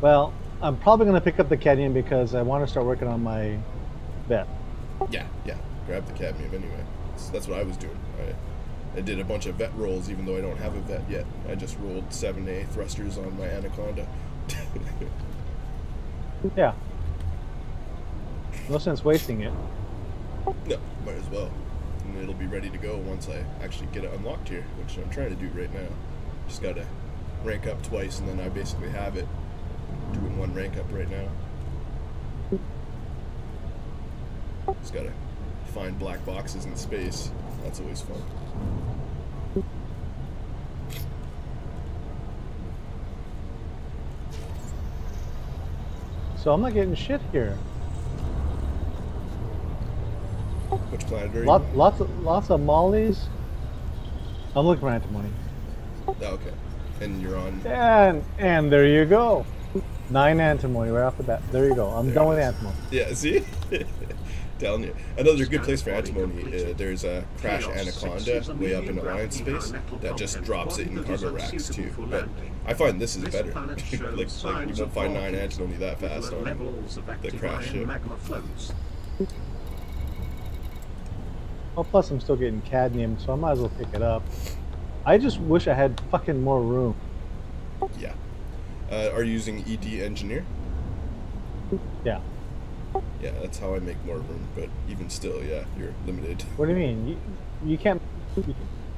Well, I'm probably going to pick up the cadmium because I want to start working on my vet. Yeah, grab the cadmium anyway. That's what I was doing. I did a bunch of vet rolls even though I don't have a vet yet. I just rolled 7A thrusters on my Anaconda. Yeah. No sense wasting it. No, might as well. And it'll be ready to go once I actually get it unlocked here, which I'm trying to do right now. Just gotta rank up twice and then I basically have it. Doing 1 rank up right now. Just gotta find black boxes in space. That's always fun. So I'm not getting shit here. Which planet are you on? Lots of mollies. I'm looking for antimony. Oh, okay. And you're on... And there you go. 9 antimony right off the bat. There you go. I'm done with antimony. Yeah, see? Telling you. Another good place for antimony, there's a Crash Anaconda way up in Alliance space that just drops it in cargo racks too. But I find this is better. like you won't find 9 antimony that fast on the Crash ship. Well, plus I'm still getting cadmium, so I might as well pick it up. I just wish I had fucking more room. Yeah. Are you using ED Engineer? Yeah. Yeah, that's how I make more room, but even still, yeah, you're limited. What do you mean? You can't...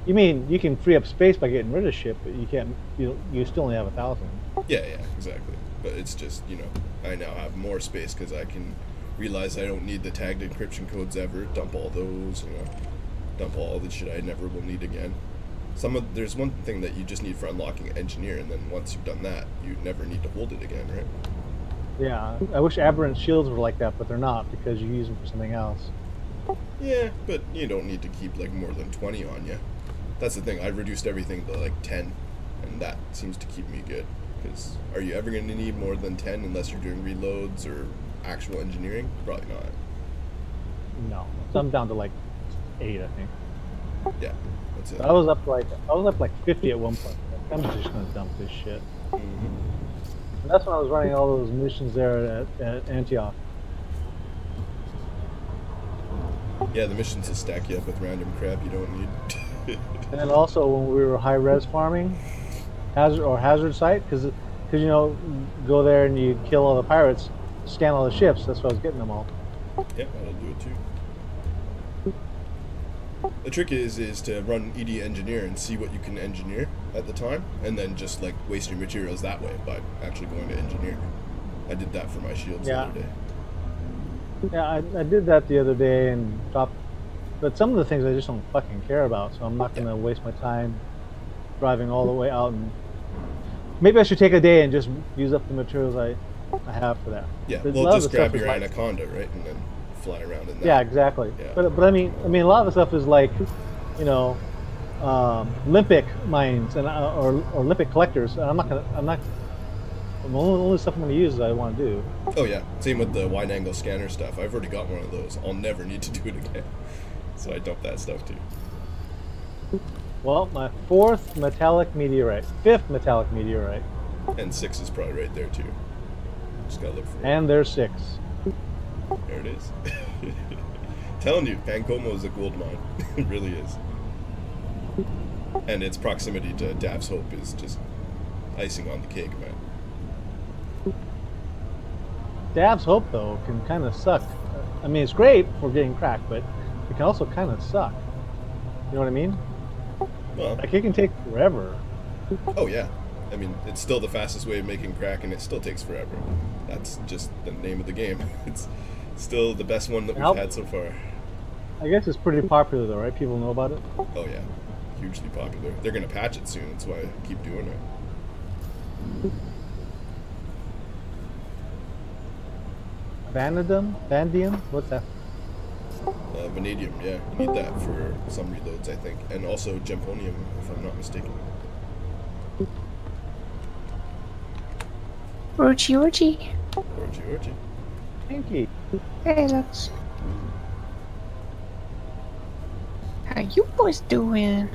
You mean you can free up space by getting rid of shit, but you can't... You still only have 1,000. Yeah, exactly. But it's just, I now have more space because I can realize I don't need the tagged encryption codes ever, dump all those, dump all the shit I never will need again. There's one thing that you just need for unlocking Engineer, and then once you've done that, you never need to hold it again, right? Yeah, I wish aberrant shields were like that, but they're not because you use them for something else. Yeah, but you don't need to keep like more than 20 on you. That's the thing. I reduced everything to like 10, and that seems to keep me good. Because are you ever going to need more than 10 unless you're doing reloads or actual engineering? Probably not. No, so I'm down to like 8, I think. Yeah, that's it. I was up like 50 at one point. I'm just gonna dump this shit. Mm-hmm. And that's when I was running all those missions there at Antioch. Yeah, the missions will stack you up with random crap you don't need. And then also when we were high res farming, hazard site, because go there and you kill all the pirates, scan all the ships. That's why I was getting them all. Yeah, that'll do it too. The trick is to run ED Engineer and see what you can engineer at the time, and then just like waste your materials that way by actually going to engineer. I did that for my shields the other day. Yeah, I did that the other day and dropped, but some of the things I just don't fucking care about, so I'm not gonna waste my time driving all the way out. And maybe I should take a day and just use up the materials I have for that. Yeah, well, just grab your Anaconda, right, and then fly around in that. Yeah, exactly. Yeah. But I mean a lot of the stuff is like, Olympic mines and or Olympic collectors. And the only stuff I'm going to use is I want to do. Oh yeah, same with the wide angle scanner stuff. I've already got one of those. I'll never need to do it again, so I dump that stuff too. Well, my 5th metallic meteorite, and 6 is probably right there too. Just gotta look for it. And there's 6. There it is. Telling you, Pancomo is a gold mine. It really is. And its proximity to Dav's Hope is just icing on the cake, man. Dav's Hope, though, can kind of suck. I mean, it's great for getting cracked, but it can also kind of suck. You know what I mean? Well, like, it can take forever. Oh, yeah. I mean, it's still the fastest way of making crack, and it still takes forever. That's just the name of the game. It's still the best one that we've had so far. I guess it's pretty popular, though, right? People know about it? Oh, yeah. Hugely popular. They're going to patch it soon. That's why I keep doing it. Vanadium? What's that? Vanadium, yeah. You need that for some reloads, I think. And also Gemponium, if I'm not mistaken. Orgy. Orgy. Pinky. Hey, Lux. How you boys doing?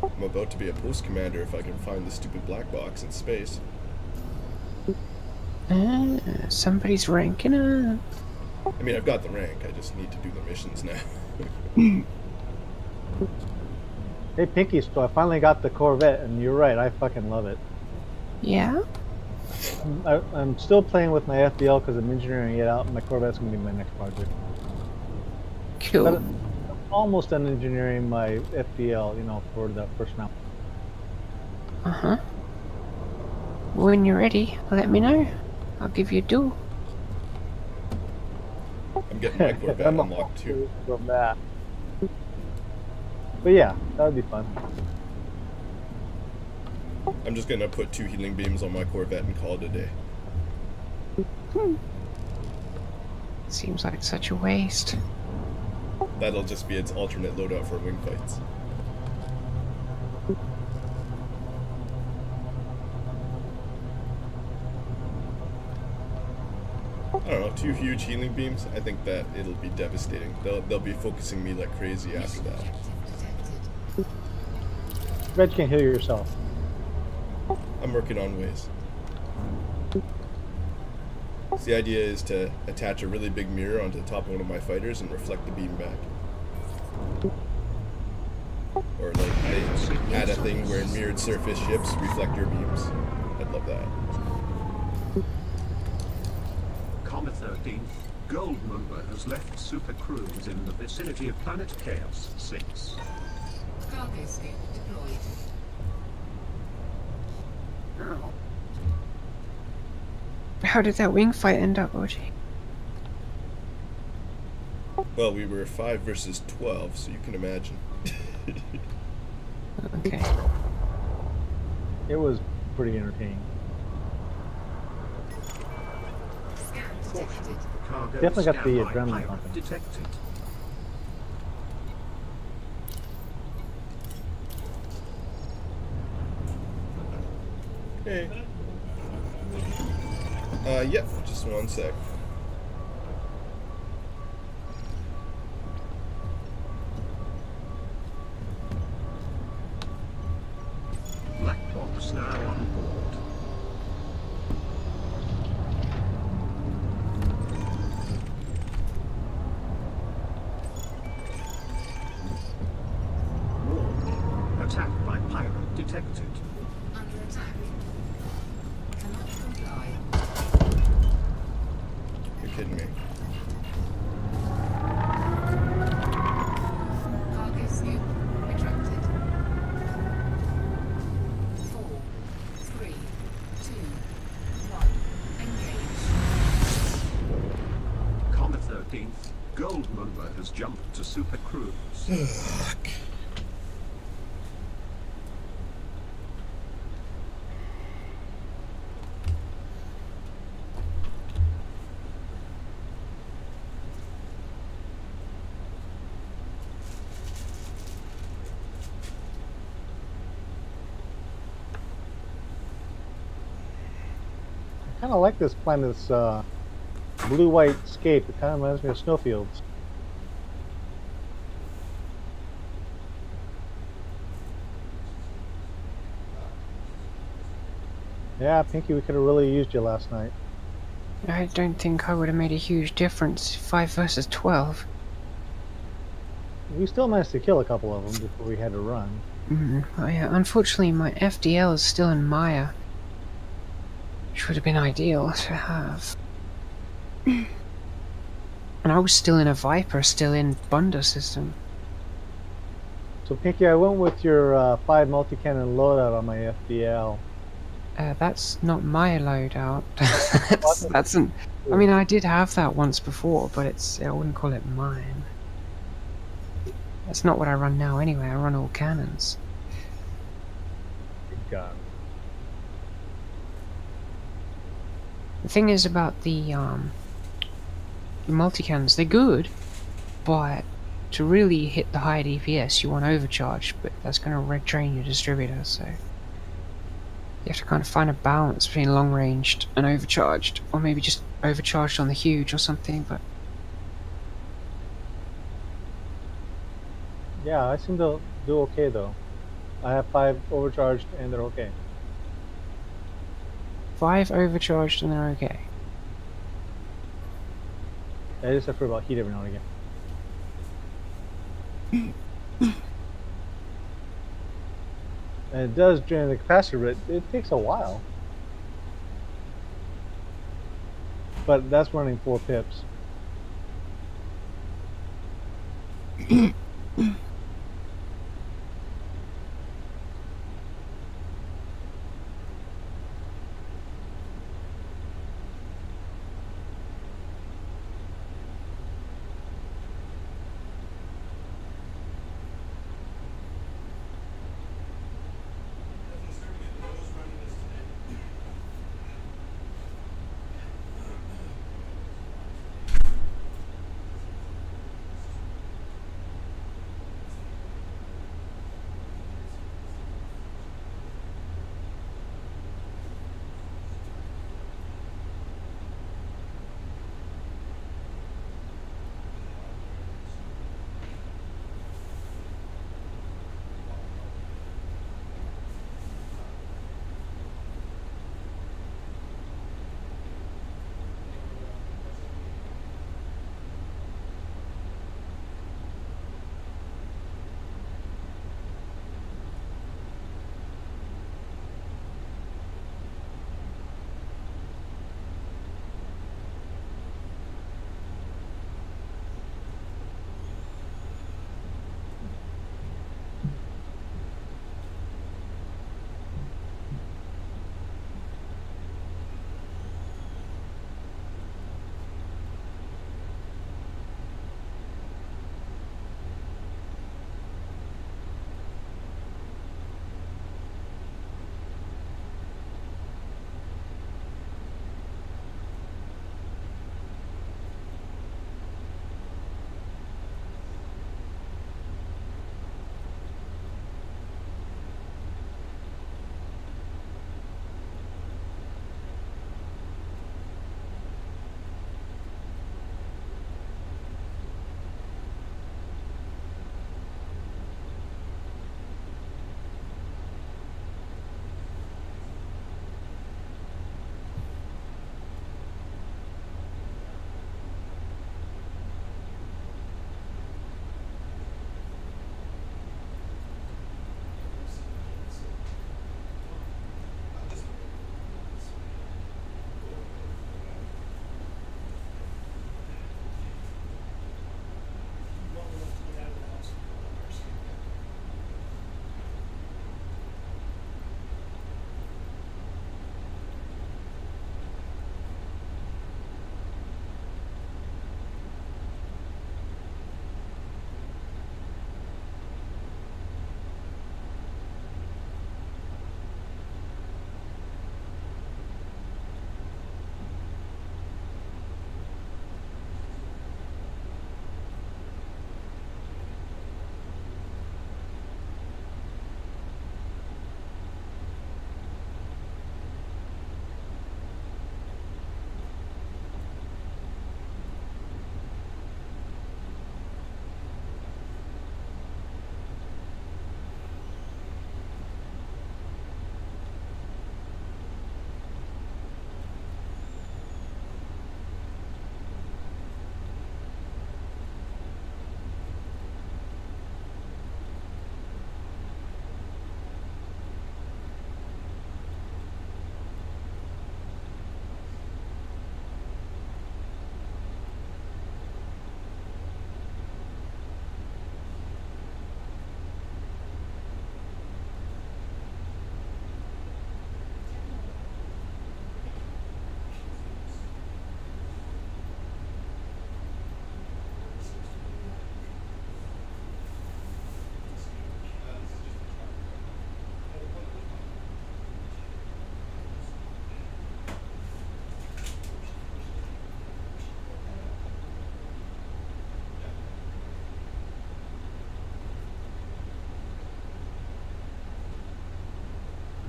I'm about to be a post commander if I can find the stupid black box in space. Somebody's ranking up. I mean, I've got the rank, I just need to do the missions now. Hey, Pinky, so I finally got the Corvette, and you're right, I fucking love it. Yeah? I'm still playing with my FDL because I'm engineering it out, and my Corvette's going to be my next project. Cool. But I'm almost done engineering my FDL, you know, for the first mount. Uh-huh. When you're ready, let me know. I'll give you a duel. I'm getting my Corvette unlocked too. From that. But yeah, that would be fun. I'm just gonna put 2 healing beams on my Corvette and call it a day. Seems like such a waste. That'll just be its alternate loadout for wing fights. I don't know, 2 huge healing beams, I think that it'll be devastating. They'll be focusing me like crazy after that. Bet you can't heal yourself. I'm working on ways. So the idea is to attach a really big mirror onto the top of one of my fighters and reflect the beam back. Or like they add a thing where mirrored surface ships reflect your beams. I'd love that. Comet 13, Goldmonger has left Super Cruise in the vicinity of Planet Chaos 6. Cargo scope deployed. How did that wing fight end up, OG? Well, we were 5 versus 12, so you can imagine. Okay. It was pretty entertaining. Scan detected. Cargo Definitely got the standby adrenaline pilot pumping. detected. Hey. Yep, just one sec. Black box now on board. Warning. Attack by pirate detected. Under attack. Cannot comply. You're kidding me. Cargo scope retracted. 4, 3, 2, 1. Engage. Comet 13, Goldmonger has jumped to Super Cruise. I kind of like this planet's blue-white scape. It kind of reminds me of snowfields. Yeah, Pinky, we could have really used you last night. I don't think I would have made a huge difference. 5 versus 12. We still managed to kill a couple of them before we had to run. Oh yeah, unfortunately my FDL is still in Maya. Which would have been ideal to have. And I was still in a Viper, still in Bunda system. So Pinky, I went with your 5 multi-cannon loadout on my FDL. That's not my loadout. that's an. I mean, I did have that once before, but I wouldn't call it mine. That's not what I run now anyway. I run all cannons. Good God. The thing is about the Your multicannons, they're good, but to really hit the high DPS, you want overcharge, but that's going to red drain your distributor, so you have to kind of find a balance between long ranged and overcharged, or maybe just overcharged on the huge or something. But Yeah, I seem to do okay though. I have 5 overcharged and they're okay. 5 overcharged and they're okay. I just have to worry about heat every now and again. And it does drain the capacitor, but it takes a while. But that's running 4 pips.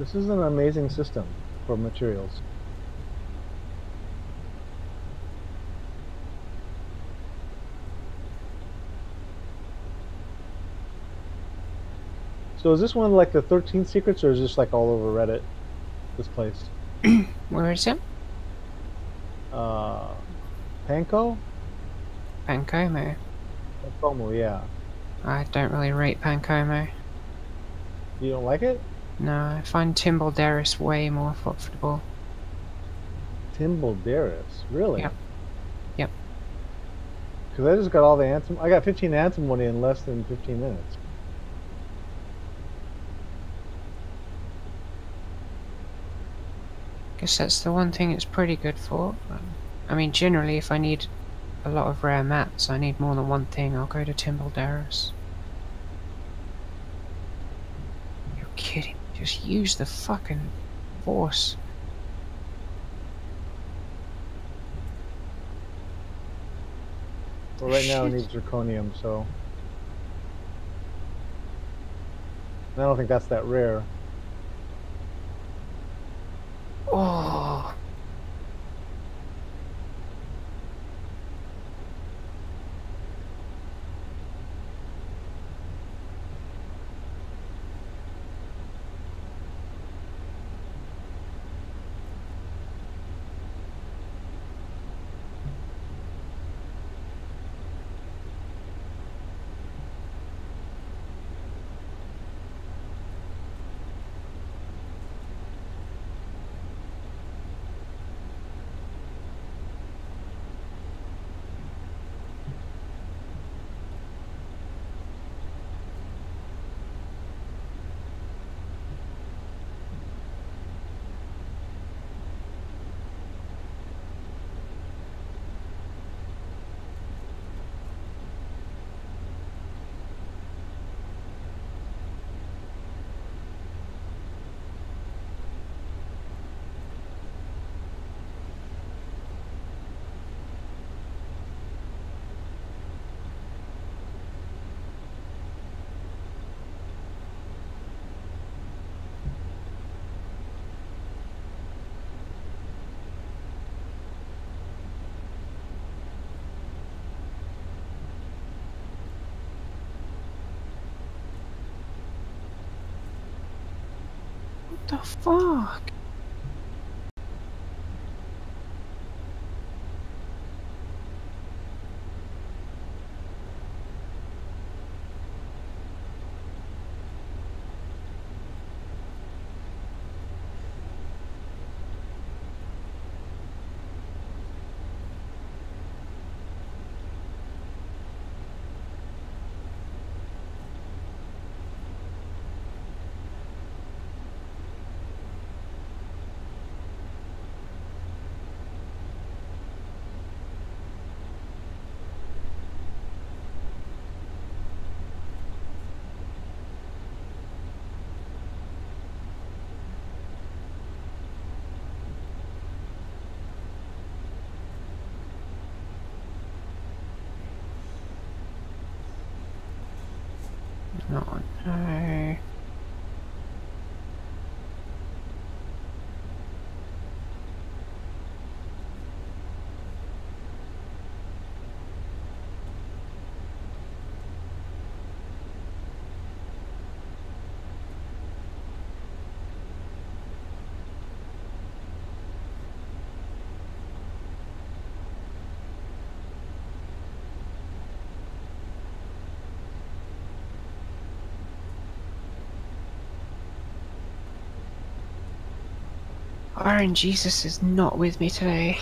This is an amazing system for materials. So is this one like the 13 secrets, or is this like all over Reddit? This place, Where is it? Panko? Pancomo. Pankomo, yeah. I don't really rate Pancomo. You don't like it? No, I find Timbledaris way more profitable. Timbledaris, really? Yep. Yep. Because I just got all the Anthem. I got 15 Anthem money in less than 15 minutes. Guess that's the one thing it's pretty good for. I mean, generally, if I need a lot of rare mats, I need more than one thing, I'll go to Timbledaris. You're kidding. Just use the fucking force. Well, right now I Shit. need zirconium, so I don't think that's that rare. Oh. What the fuck? No, no. Iron Jesus is not with me today.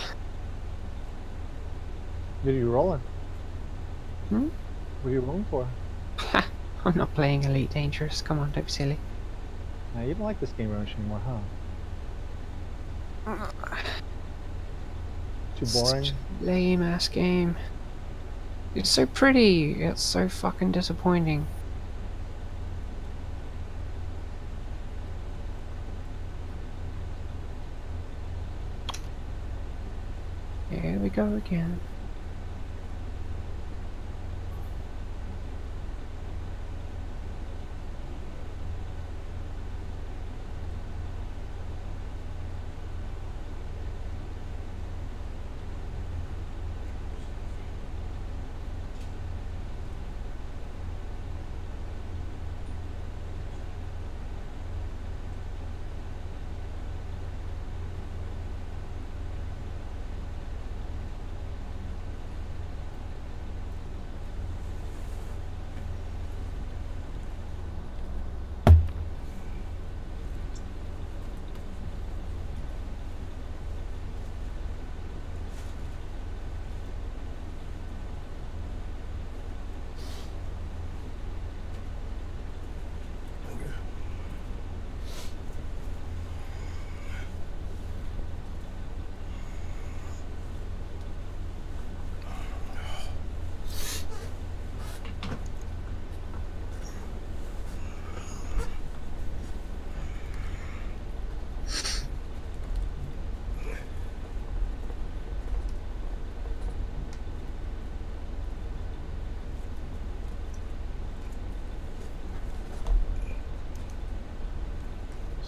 What are you rolling? Hmm? What are you rolling for? I'm not playing Elite Dangerous. Come on, don't be silly. Now, you don't like this game very much anymore, huh? Too boring? Such a lame ass game. It's so pretty. It's so fucking disappointing. Here we go again.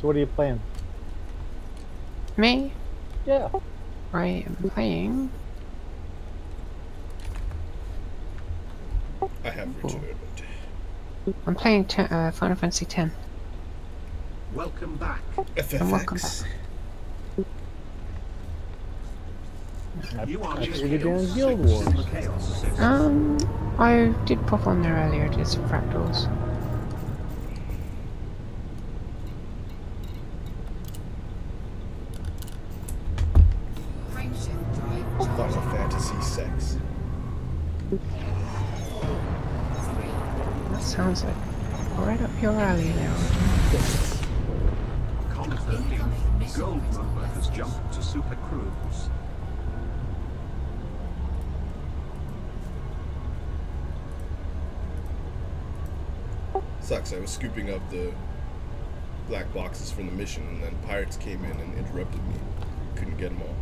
So what are you playing? Me? Yeah. I am playing. I have returned. I'm playing Final Fantasy X. Welcome back. And welcome FFX. You are I just figured you're in Chaos Guild 6 Wars. in the Chaos system. I did pop on there earlier, did some fractals. Frameshift drive Final charging. Fantasy sex. 3, That sounds like right up your alley now. Confirming. Gold Rover has jumped to Super Cruise. Sucks, I was scooping up the black boxes from the mission, and then pirates came in and interrupted me. Couldn't get them all.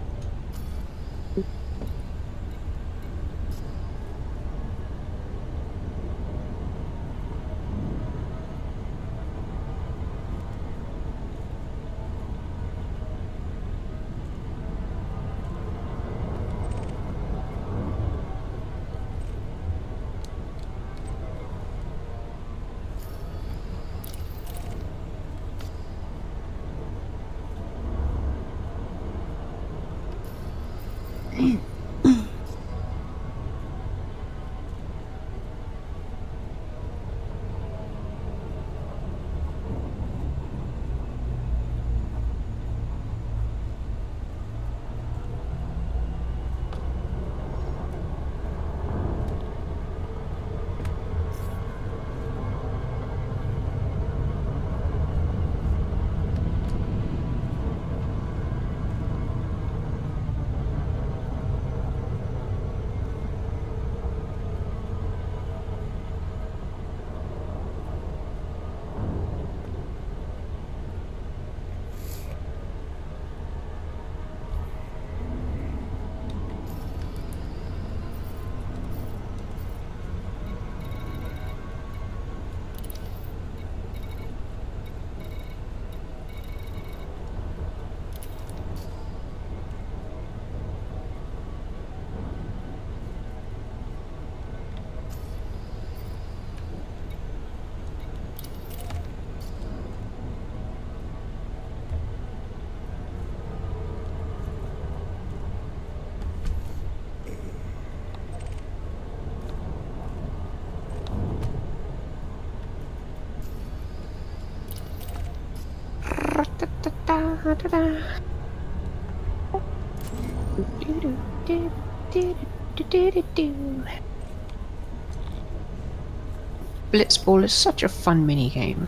Blitzball is such a fun mini game.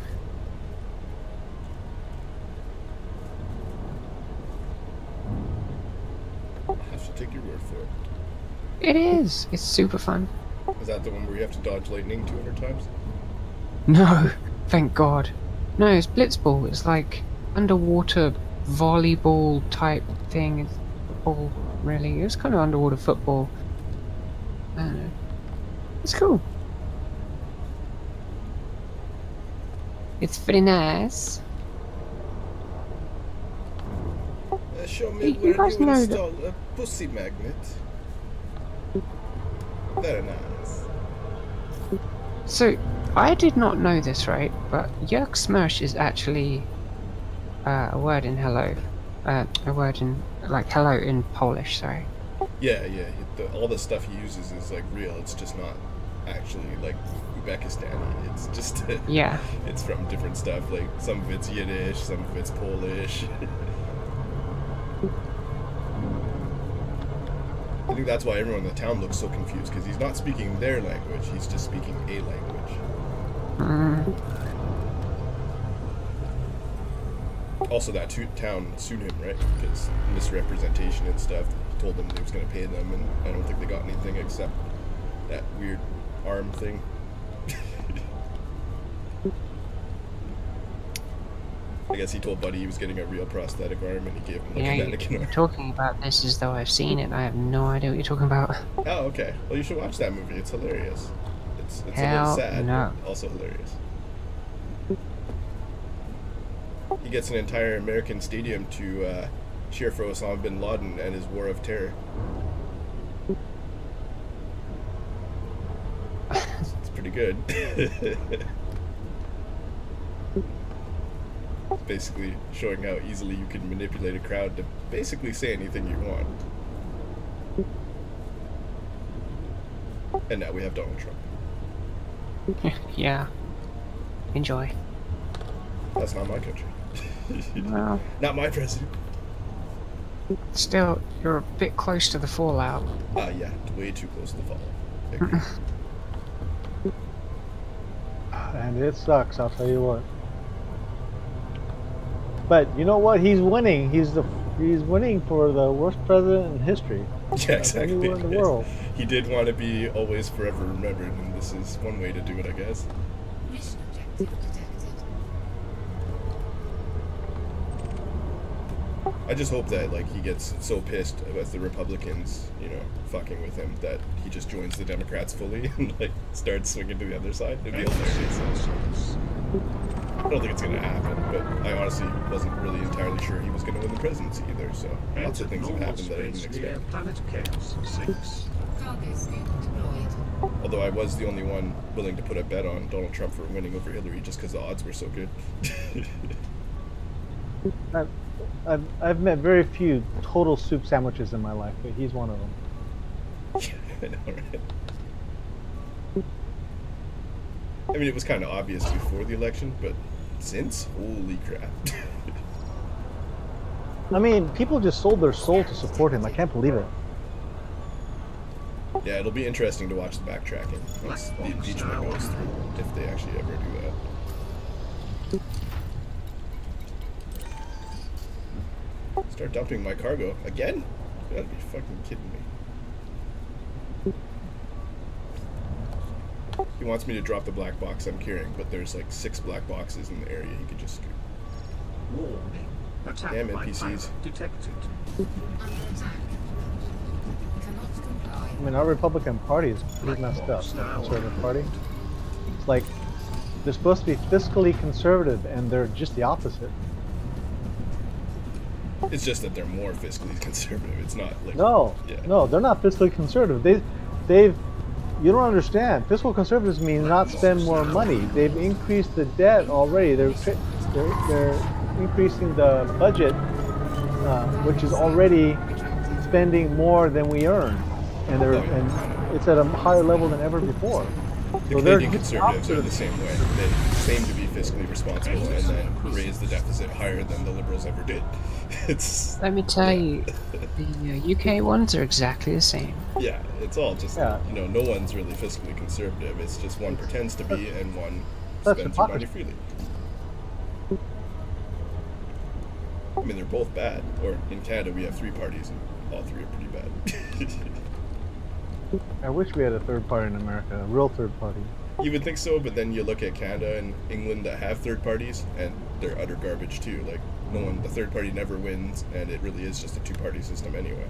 I have to take your word for it. It is. It's super fun. Is that the one where you have to dodge lightning 200 times? No, thank God. No, it's Blitzball. It's like underwater volleyball type thing. It's football, really. It's kind of underwater football. I don't know. It's cool. It's pretty nice. Show me You where guys you know install a pussy magnet. Very nice. So, I did not know this, right? But Yerk Smersh is actually a word in hello. A word in, like, hello in Polish, sorry. Yeah, all the stuff he uses is like real. It's just not actually like Uzbekistani. It's just Yeah. it's from different stuff. Like some of it's Yiddish, some of it's Polish. I think that's why everyone in the town looks so confused, because he's not speaking their language. He's just speaking a language. Also, that town sued him, right? Because misrepresentation and stuff. He told them he was going to pay them, and I don't think they got anything except that weird arm thing. I guess he told Buddy he was getting a real prosthetic arm, and he gave him like Yeah, a mannequin you're arm. talking about this as though I've seen it. I have no idea what you're talking about. Oh, okay. Well, you should watch that movie. It's hilarious. It's a Hell little sad, no. but also hilarious. He gets an entire American stadium to cheer for Osama bin Laden and his war of terror. It's pretty good. Basically showing how easily you can manipulate a crowd to basically say anything you want. And now we have Donald Trump. Yeah. Enjoy. That's not my country. Well, Not my president. still, you're a bit close to the fallout. Yeah, way too close to the fall. Agree. And it sucks, I'll tell you what. But you know what? He's winning. He's winning for the worst president in history. Yeah, exactly. Anywhere in the world. He did want to be always forever remembered, and this is one way to do it, I guess. Mission objective detected. I just hope that like he gets so pissed with the Republicans, you know, fucking with him, that he just joins the Democrats fully and like starts swinging to the other side. It'd be hilarious. I don't think it's gonna happen, but I honestly wasn't really entirely sure he was gonna win the presidency either. So lots of things have happened that I didn't expect. Planet Chaos 6. Cargo scoop deployed. Although I was the only one willing to put a bet on Donald Trump for winning over Hillary just because the odds were so good. I've met very few total soup sandwiches in my life, but he's one of them. I know, right? I mean, it was kind of obvious before the election, but since, holy crap. I mean, people just sold their soul to support him. I can't believe it. Yeah, it'll be interesting to watch the backtracking once the impeachment goes through, if they actually ever do that. Start dumping my cargo again? You gotta be fucking kidding me. He wants me to drop the black box I'm carrying, but there's like 6 black boxes in the area he could just scoop. Warning. Attack Damn by NPCs. pirate detected. Under attack. Cannot comply. I mean, our Republican Party is pretty messed up. The Conservative Party. It's like they're supposed to be fiscally conservative, and they're just the opposite. It's just that they're more fiscally conservative. It's not like No, yeah. no, they're not fiscally conservative. You don't understand. Fiscal conservatives mean not spend more money. They've increased the debt already. They're increasing the budget, which is already spending more than we earn, and it's at a higher level than ever before. The Canadian Conservatives are the same way. They claim to be fiscally responsible and then raise the deficit higher than the Liberals ever did. It's Let me tell you, the UK ones are exactly the same. yeah, it's all just Yeah. you know, no one's really fiscally conservative. It's just one pretends to be and one That's spends their money hypocrisy. freely. I mean, they're both bad. Or in Canada, we have 3 parties, and all 3 are pretty bad. I wish we had a third party in America, a real third party. You would think so, but then you look at Canada and England that have third parties, and they're utter garbage too. Like, the third party never wins, and it really is just a 2-party system anyway.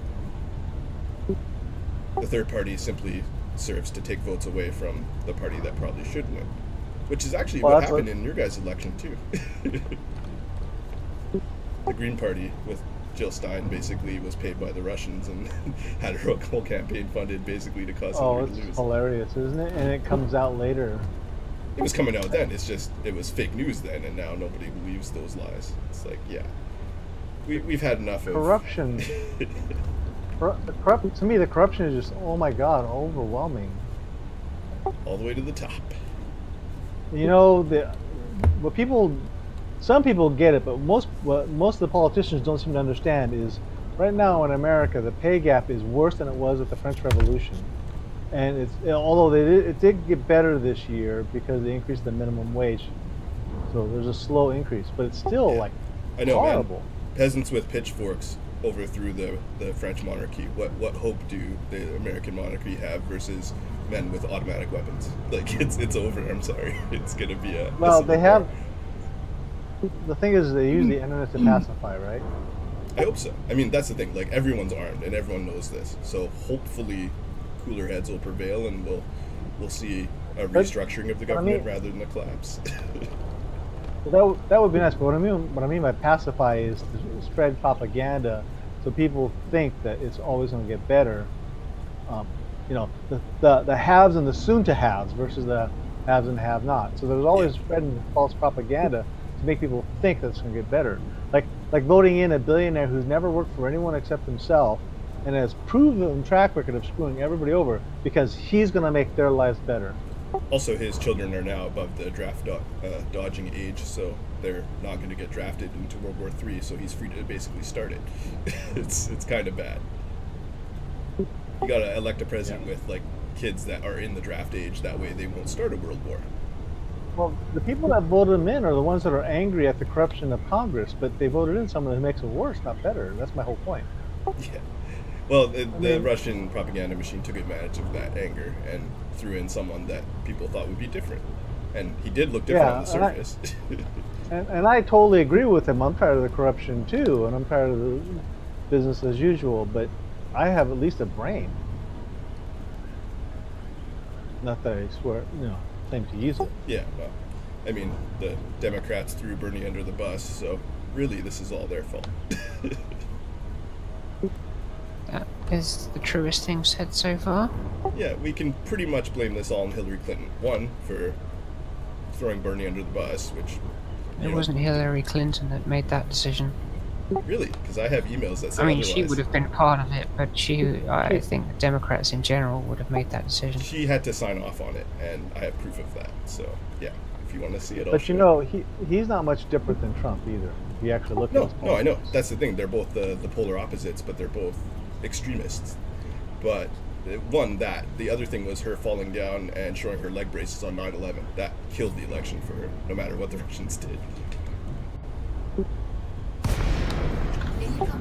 The third party simply serves to take votes away from the party that probably should win, which is actually Well, what that's happened what- in your guys' election too. The Green Party with Jill Stein basically was paid by the Russians and had her whole campaign funded basically to cause Oh, Hillary it's to lose. hilarious, isn't it? And it comes out later. It was coming out then. It's just it was fake news then, and now nobody believes those lies. It's like, yeah, we've had enough of Corruption. To me, the corruption is just, oh my god, overwhelming. all the way to the top. You know, some people get it, but what most of the politicians don't seem to understand is, right now in America, the pay gap is worse than it was at the French Revolution. And although it did get better this year because they increased the minimum wage, so there's a slow increase, but it's still Yeah. like I know, horrible. man. Peasants with pitchforks overthrew the French monarchy. What hope do the American monarchy have versus men with automatic weapons? Like it's over. I'm sorry. It's gonna be a Well, civil they have. war. The thing is, they use the internet to pacify, right? I hope so. I mean, that's the thing. Like, everyone's armed and everyone knows this. So hopefully, cooler heads will prevail, and we'll see a restructuring of the I mean- government rather than a collapse. That would be nice. But what I mean by pacify is to spread propaganda, so people think that it's always going to get better. You know, the haves and the soon-to-haves versus the haves and have-not. So there's always spreading false propaganda to make people think that it's going to get better. Like voting in a billionaire who's never worked for anyone except himself and has proven track record of screwing everybody over because he's going to make their lives better. Also, his children are now above the draft dodging age, so they're not going to get drafted into World War III, so he's free to basically start it. It's kind of bad. You got to elect a president with like kids that are in the draft age, that way they won't start a world war. Well, the people that voted him in are the ones that are angry at the corruption of Congress, but they voted in someone who makes it worse, not better. That's my whole point. Yeah. Well, the Russian propaganda machine took advantage of that anger and threw in someone that people thought would be different. And he did look different on the surface. And I totally agree with him. I'm tired of the corruption too, and I'm tired of the business as usual, but I have at least a brain. Not that I swear, claim to use it. Yeah, well, I mean, the Democrats threw Bernie under the bus, so really this is all their fault. That is the truest thing said so far. Yeah, we can pretty much blame this all on Hillary Clinton. One, for throwing Bernie under the bus, which... It wasn't Hillary Clinton that made that decision. Really? Because I have emails that say I mean, otherwise. she would have been part of it, but I think the Democrats in general would have made that decision. She had to sign off on it, and I have proof of that. So, yeah, if you want to see it, but he's not much different than Trump either. If you actually look at his No, I know. That's the thing. They're both the polar opposites, but they're both extremists. But one, the other thing was her falling down and showing her leg braces on 9/11. That killed the election for her, no matter what the Russians did.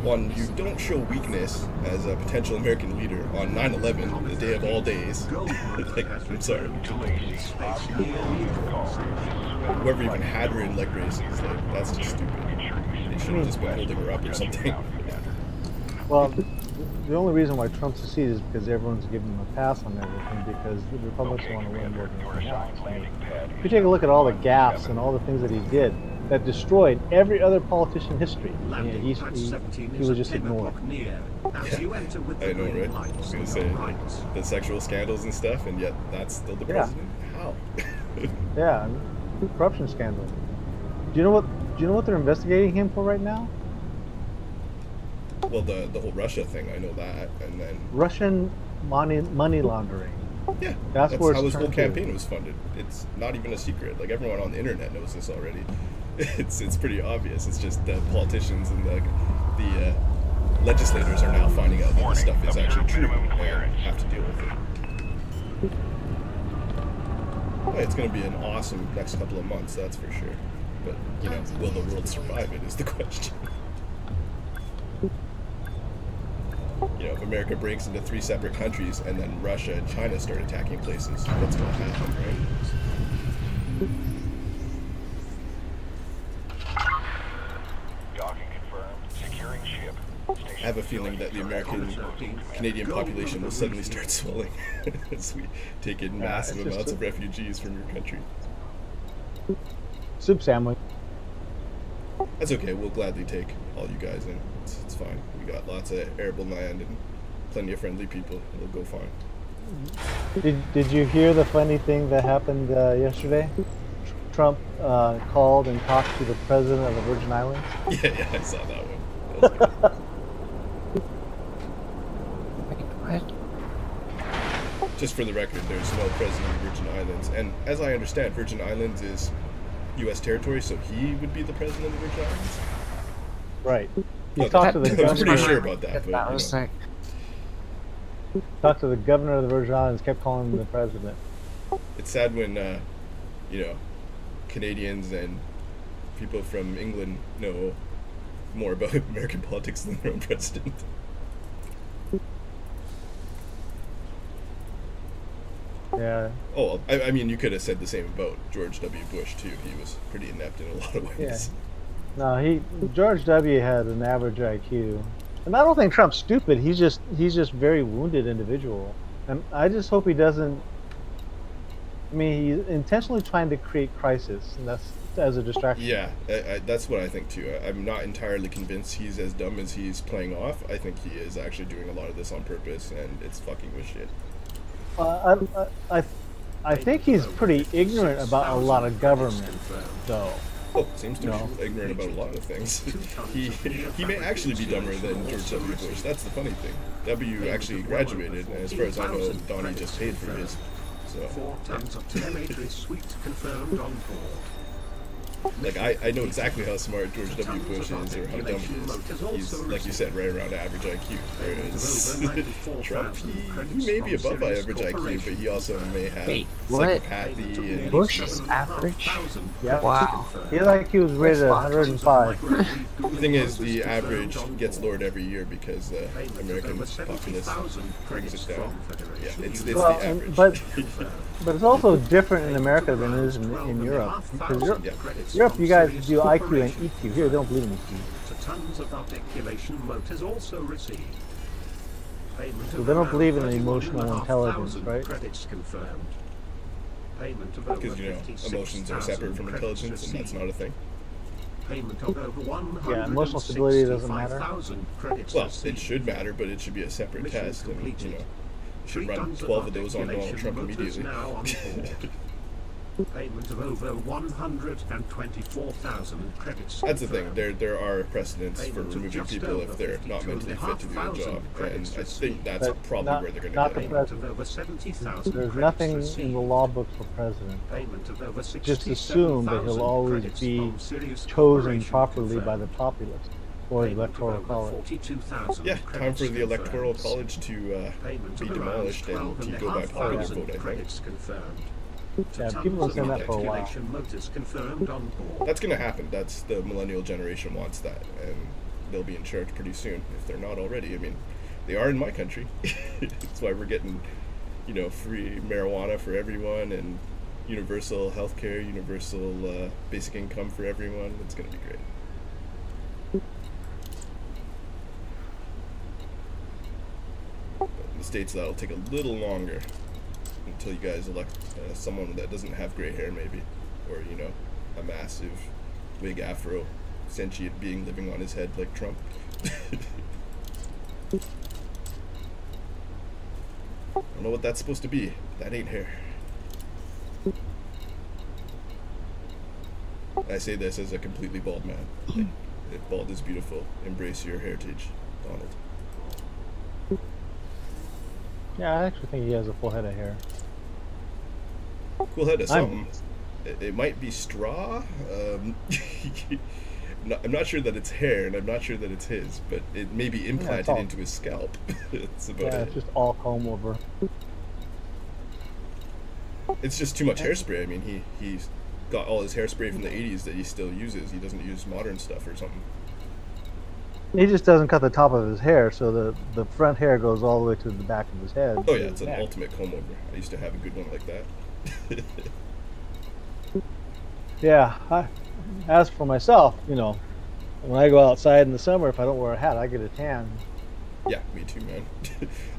One, you don't show weakness as a potential American leader on 9/11, the day of all days. Like, I'm sorry. Whoever even had her in leg braces, like, that's just stupid. They should have just been holding her up or something. Well, the only reason why Trump succeeded is because everyone's giving him a pass on everything, because the Republicans want to win more than anything else. If you take a look at all the gaffes and all the things that he did that destroyed every other politician in history, he was just ignored. Yeah, I know, right? I was going to say, the sexual scandals and stuff, and yet that's still the president? How? Yeah, corruption scandal. Do you know what they're investigating him for right now? Well, the whole Russia thing, I know that, and then... Russian money laundering. Yeah, that's where how his whole campaign was funded. It's not even a secret. Like, everyone on the internet knows this already. It's pretty obvious. It's just the politicians and the legislators are now finding out that this stuff is actually true and have to deal with it. Well, it's going to be an awesome next couple of months, that's for sure. But, will the world survive it is the question. If America breaks into 3 separate countries and then Russia and China start attacking places, what's going to happen, right? Docking confirmed. Securing ship. I have a feeling that the Canadian population will suddenly start swelling as we take in massive amounts of refugees from your country. Soup sandwich. That's okay, we'll gladly take all you guys in. It's fine. We got lots of arable land and plenty of friendly people. It'll go fine. Did you hear the funny thing that happened yesterday? Trump called and talked to the president of the Virgin Islands? Yeah, I saw that one. That was good. What? Just for the record, there's no president of the Virgin Islands. And as I understand, Virgin Islands is U.S. territory, so he would be the president of the Virgin Islands? Right. He talked to the governor. I was pretty sure about that. That was like... Talked to the governor of the Virgin Islands, kept calling him the president. It's sad when, Canadians and people from England know more about American politics than their own president. Yeah. Oh, I mean, you could have said the same about George W. Bush, too. He was pretty inept in a lot of ways. Yeah. No, George W. had an average IQ. And I don't think Trump's stupid. He's just very wounded individual. And I just hope he doesn't... I mean, he's intentionally trying to create crisis. And as a distraction. Yeah, that's what I think too. I'm not entirely convinced he's as dumb as he's playing off. I think he is actually doing a lot of this on purpose, and it's fucking with shit. I think he's pretty ignorant about a lot of government, though. Oh, seems to No. be ignorant about a lot of things. he may actually be dumber than George W. Bush. That's the funny thing. W actually graduated, and as far as I know, Donnie just paid for his. So, 4 tons of telemetry suite confirmed on board. like, I know exactly how smart George W. Bush is or how dumb he is. He's, like you said, right around average IQ. Whereas Trump, he may be above average IQ, but he also may have Wait, what? psychopathy and Bush is average? Yeah. Wow. His IQ was rated at 105. The thing is, the average gets lowered every year because the American populace brings it down. Yeah, it's Well, the average. but it's also different in America than it is in Europe. Because Europe, you guys do IQ and EQ. Here, they don't believe in EQ. Tons of articulation motors also received. Payment So of they don't around believe in 31,500 emotional intelligence, right? Credits confirmed. Payment of over Because, you know, emotions are separate from 56,000 intelligence, and that's not a thing. Payment of over 165,000 Yeah, emotional stability doesn't matter. credits Well, received. it should matter, but it should be a separate Mission test, and, you completed. know, you should 3 run tons 12 of those on Donald articulation Trump motors immediately. now on board. Payment of over 124,000 credits. That's the thing. confirmed. There are precedents for Payment of removing just people over if they're not mentally fit to do the 52,500 job, and credits I think received. that's But probably not- where they're going not to the get it. Payment of over 70,000 There's credits nothing in received. the law book for president. Payment of over Just assume that he'll always 67,000 be credits from Sirius chosen Corporation properly by the confirmed. populace or the Payment of electoral over college. 42,000 Yeah, time credits for the electoral confirmed. college to Payment be of around demolished and to go by popular 12,500 vote, I think. credits confirmed. Yeah, Tons people have of said that for a while. articulation motors confirmed on board. That's going to happen. That's the millennial generation wants that, and they'll be in charge pretty soon if they're not already. I mean, they are in my country. That's why we're getting, you know, free marijuana for everyone and universal health care, universal basic income for everyone. It's going to be great. But in the States, that'll take a little longer until you guys elect someone that doesn't have gray hair, maybe, or, you know, a massive wig afro sentient being living on his head like Trump. I don't know what that's supposed to be. That ain't hair. I say this as a completely bald man. Like, bald is beautiful. Embrace your heritage, Donald. Yeah, I actually think he has a full head of hair. Cool head of I'm- something. It might be straw. I'm not sure that it's hair, and I'm not sure that it's his, but it may be implanted all- into his scalp. That's about Yeah, it. it's just all comb over. It's just too much hairspray. I mean, he's got all his hairspray from the 80s that he still uses. He doesn't use modern stuff or something. He just doesn't cut the top of his hair, so the front hair goes all the way to the back of his head. Oh yeah, it's an Yeah. ultimate comb over. I used to have a good one like that. Yeah, as for myself, you know, when I go outside in the summer, if I don't wear a hat, I get a tan. Yeah, me too, man.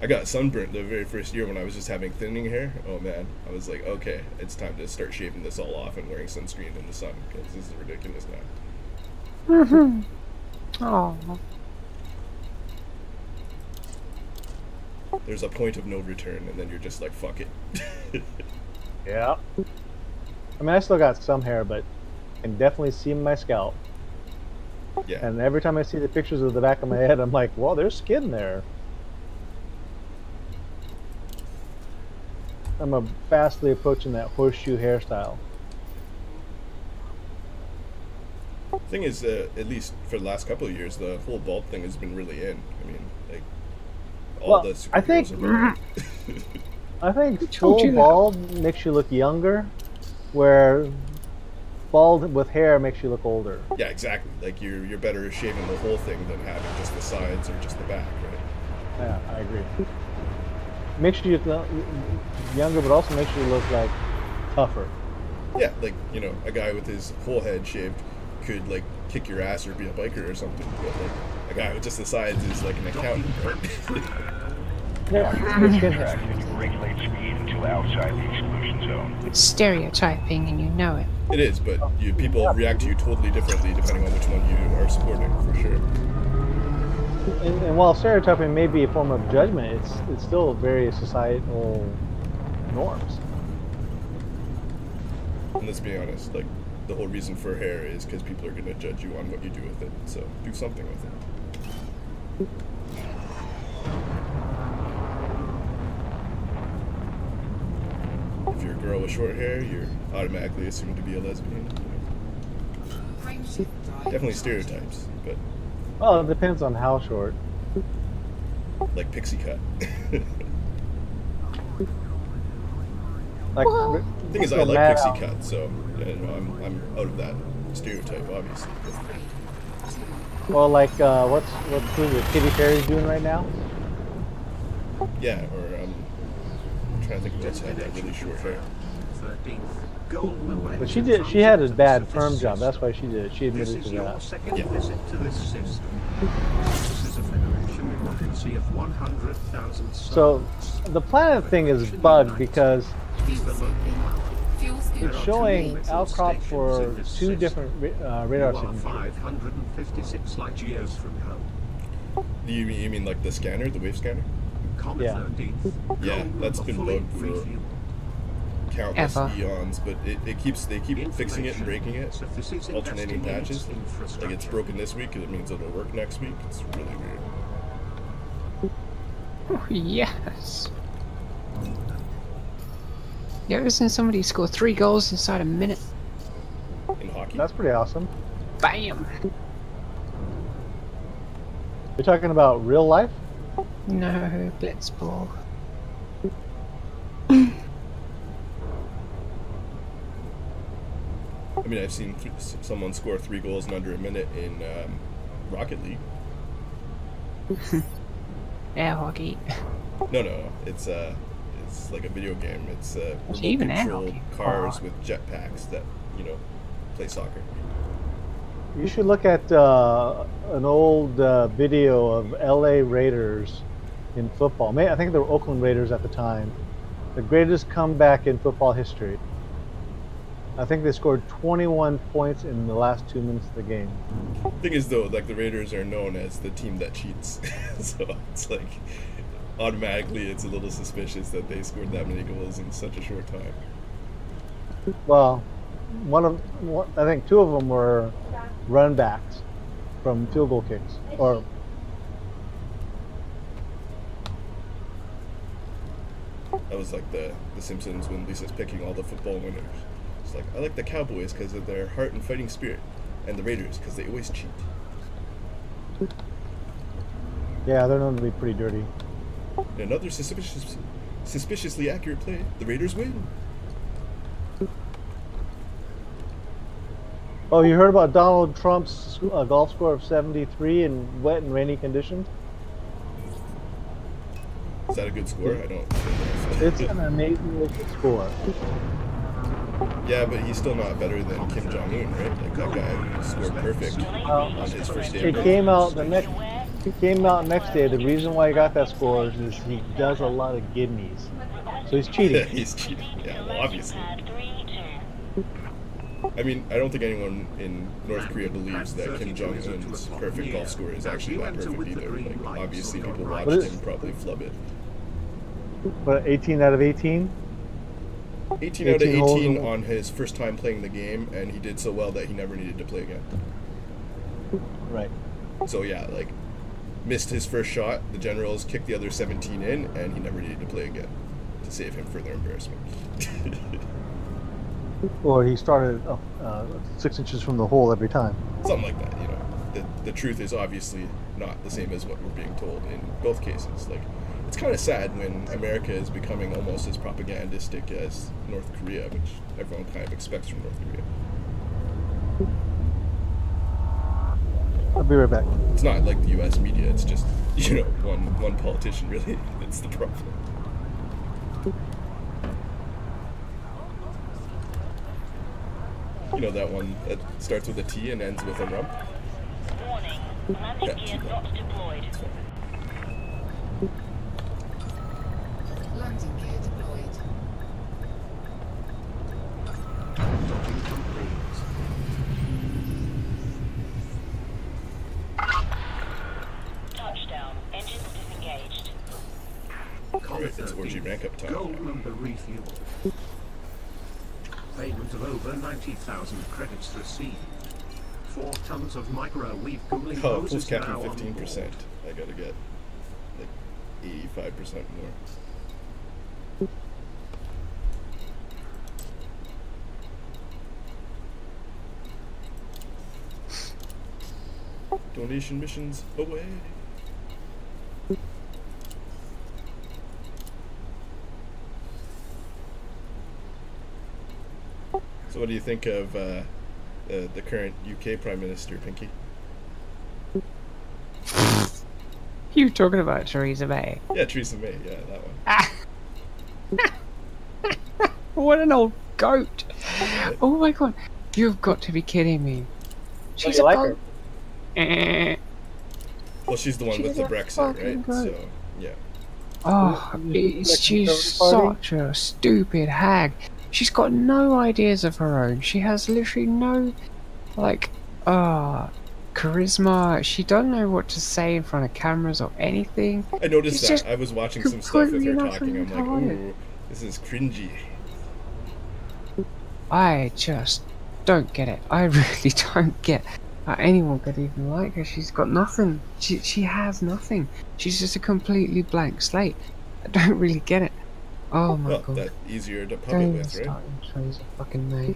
I got sunburnt the very first year when I was just having thinning hair. Oh man, I was like, okay, it's time to start shaving this all off and wearing sunscreen in the sun because this is ridiculous now. Oh, There's a point of no return, and then you're just like, fuck it. Yeah. I mean, I still got some hair, but I can definitely see my scalp. Yeah. And every time I see the pictures of the back of my head, I'm like, well, there's skin there. I'm fastly approaching that horseshoe hairstyle. Thing is, at least for the last couple of years, the whole bald thing has been really in. I mean, like, all Well, the I think- superheroes are bald. I think told you full that? bald makes you look younger, where bald with hair makes you look older. Yeah, exactly. Like, you're better shaving the whole thing than having just the sides or just the back, right? Yeah, I agree. Makes you look younger, but also makes you look like tougher. Yeah, like, you know, a guy with his whole head shaved could, like, kick your ass or be a biker or something, but, like, a guy with just the sides is like an accountant, right? Yeah, Track skinhead. and you regulate speed until outside the exclusion zone. It's stereotyping and you know it. It is, but people react to you totally differently depending on which one you are supporting, for sure. And while stereotyping may be a form of judgment, it's still very societal norms. And let's be honest, like, the whole reason for hair is because people are going to judge you on what you do with it, so do something with it. If you're a girl with short hair, you're automatically assumed to be a lesbian. Frameshift drive. Definitely stereotypes, but Well, it depends on how short. like pixie cut. Like, Well, The thing is, I the like mad- pixie cut, so I'm out of that stereotype, obviously. Well, like what's who the Katy Perry's doing right now? Yeah, or I'm trying to think of what's had that really short hair. 13th. Gold away. But she had a bad perm job. That's why she did it. She This admitted is to your that. second Yeah. visit to this system. This is a Federation emergency of 100,000 So the planet thing is bugged because Fuel There it's are showing 2 little outcrop stations for in this 2 system. different radar You are signatures. 556 light years from home. Do you mean like the scanner, the wave scanner? Comet Yeah. 13th. Yeah, Gold that's will been fully bugged for refuel. Countless Ever. eons, but they keep fixing it and breaking it, So this is alternating investing in patches. its Like it's infrastructure. broken this week, it means it'll work next week. It's really weird. Oh, yes. You ever seen somebody score 3 goals inside a minute? In hockey, That's pretty awesome. Bam! You're talking about real life? No, Blitzball. I mean, I've seen someone score 3 goals in under a minute in Rocket League. Air hockey. No, it's like a video game. It's even air controlled hockey. cars with jetpacks that play soccer. You should look at an old video of LA Raiders in football. I think they were Oakland Raiders at the time. The greatest comeback in football history. I think they scored 21 points in the last 2 minutes of the game. Thing is, though, like the Raiders are known as the team that cheats, so it's like automatically it's a little suspicious that they scored that many goals in such a short time. Well, I think 2 of them were run backs from field goal kicks. Or That was like the Simpsons when Lisa's picking all the football winners. It's like, I like the Cowboys because of their heart and fighting spirit, and the Raiders because they always cheat. yeah, they're known to be pretty dirty. In another suspiciously accurate play, the Raiders win. Oh, you heard about Donald Trump's golf score of 73 in wet and rainy conditions? Is that a good score? I don't. It's an amazing score. Yeah, but he's still not better than Kim Jong Un, right? Like that guy scored perfect on his first day. It came out next day. The reason why he got that score is he does a lot of kidneys, so he's cheating. He's cheating. Yeah, well, obviously. I mean, I don't think anyone in North Korea believes that Kim Jong Un's perfect golf score is actually that perfect either. Like, obviously, people watched him probably flub it. But 18 out of 18. 18 out of 18 holes 18 in- on his first time playing the game, and he did so well that he never needed to play again. Right. So yeah, like, missed his first shot, the Generals kicked the other 17 in, and he never needed to play again to save him further embarrassment. Or he started 6 inches from the hole every time. Something like that, you know. The truth is obviously not the same as what we're being told in both cases. Like, it's kind of sad when America is becoming almost as propagandistic as North Korea, which everyone kind of expects from North Korea. I'll be right back. It's not like the U.S. media. It's just, you know, one politician really. That's the problem. You know that one that starts with a T and ends with a rump? Warning. Landing Yeah, gear T-rump. not deployed. It's fine. Apollo Right, it's 13, orgy rank up time. gold member refuel. Payment of over 90,000 credits received. 4 tons of microwave cooling Oh, hoses post captain now on 15%. board. I gotta get like 85% more. Donation missions away. So what do you think of the current UK Prime Minister, Pinky? You talking about Theresa May? Yeah, Theresa May, yeah, that one. What an old goat! Oh my god, you've got to be kidding me. She's you a like goat. Well, she's the one with She's the a Brexit, fucking right? goat. So, yeah. Oh, she's such a stupid hag. She's got no ideas of her own. She has literally no, like, charisma. She don't know what to say in front of cameras or anything. I noticed She's that. just I was watching some stuff with her completely talking. I'm like, retarded. ooh, this is cringy. I just don't get it. I really don't get how anyone could even like her. She's got nothing. She has nothing. She's just a completely blank slate. I don't really get it. Oh my Well, god. that's easier to Don't public even with, right? start Theresa fucking May.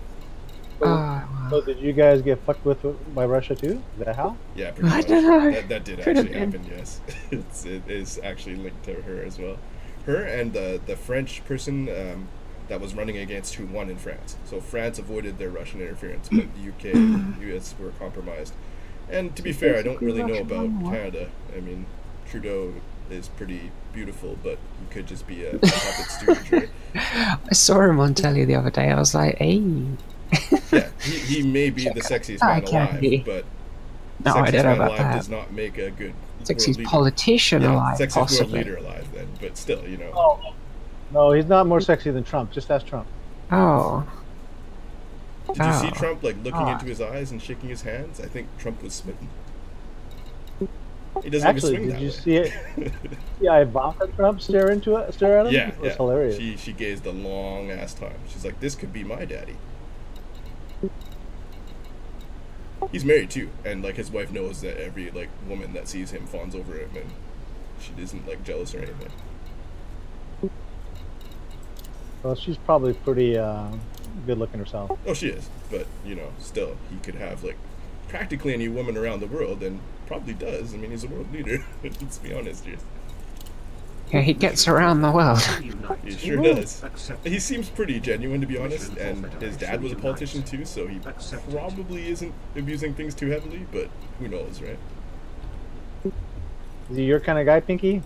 So, Wow. so did you guys get fucked with by Russia too? Is that how? Yeah, pretty I much. don't know. That did Could've actually been. happen, yes. It is actually linked to her as well. Her and the French person that was running against who won in France. So France avoided their Russian interference, but the UK and US were compromised. And to be fair, I don't really know about Canada. I mean, Trudeau is pretty beautiful, but he could just be a puppet stooge, right? I saw him on telly the other day. I was like, hey. Yeah, he may be the sexiest man alive, but No, I sexiest don't know man about alive that. does not make a good Sexiest world leader. politician Yeah, alive, sexiest world possibly. leader alive then, but still, you know. Oh, no, he's not more sexy than Trump. Just ask Trump. Oh. Did you see Oh. Trump like looking Ah. into his eyes and shaking his hands? I think Trump was smitten. He doesn't Actually, even swing did that you way. see it? Yeah, Ivanka Trump stare at him. Yeah, It was yeah. hilarious. She gazed a long ass time. She's like, this could be my daddy. He's married too, and like his wife knows that every like woman that sees him fawns over him, and she isn't like jealous or anything. Well, she's probably pretty good looking herself. Oh, she is, but you know, still, he could have like practically any woman around the world, and probably does. I mean, he's a world leader. Let's be honest here. Yeah, he gets around the world. He sure does. He seems pretty genuine, to be honest, and his dad was a politician too, so he probably isn't abusing things too heavily, but who knows, right? Is he your kind of guy, Pinky?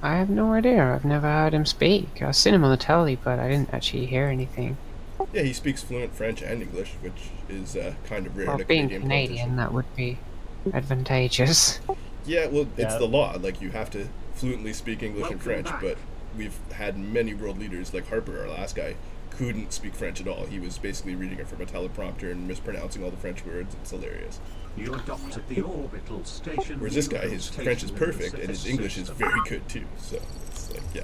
I have no idea. I've never heard him speak. I've seen him on the telly, but I didn't actually hear anything. Yeah, he speaks fluent French and English, which is kind of rare Well, in a being Canadian Canadian, politician. that would be advantageous. Yeah, well, it's Yeah. the law. Like, you have to fluently speak English and Welcome French, back. but we've had many world leaders, like Harper, our last guy, couldn't speak French at all. He was basically reading it from a teleprompter and mispronouncing all the French words. It's hilarious. You docked at the orbital station. Whereas this guy, Orbital his station French is in the perfect, and his surface English is system. very good too. So it's like, yeah.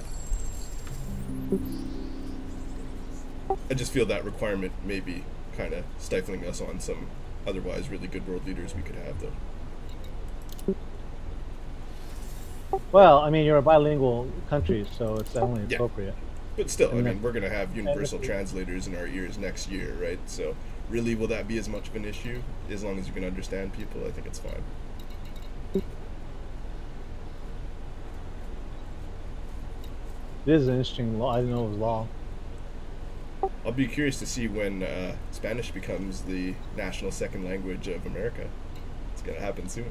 I just feel that requirement may be kind of stifling us on some otherwise really good world leaders we could have, though. Well, I mean, you're a bilingual country, so it's only Yeah. appropriate. But still, I And mean, then- we're going to have universal translators in our ears next year, right? So really, will that be as much of an issue? As long as you can understand people, I think it's fine. It is an interesting law. I didn't know it was law. I'll be curious to see when Spanish becomes the national second language of America. It's going to happen soon.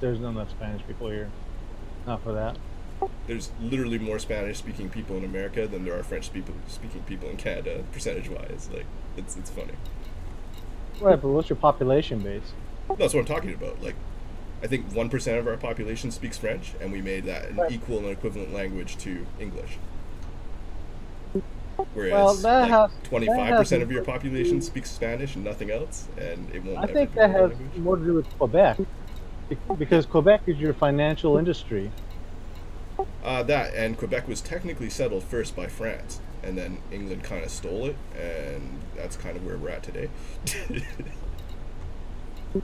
There's not enough Spanish people here. Not for that. There's literally more Spanish-speaking people in America than there are French-speaking people in Canada, percentage-wise. Like, it's funny. Right, but what's your population base? That's what I'm talking about. Like, I think 1% of our population speaks French, and we made that an Right. equal and equivalent language to English. Whereas, Well, that like, has- 25% that of your population speaks Spanish and nothing else, and it won't I ever think be that our has language. more to do with Quebec. Because Quebec is your financial industry. That, and Quebec was technically settled first by France, and then England kind of stole it, and that's kind of where we're at today.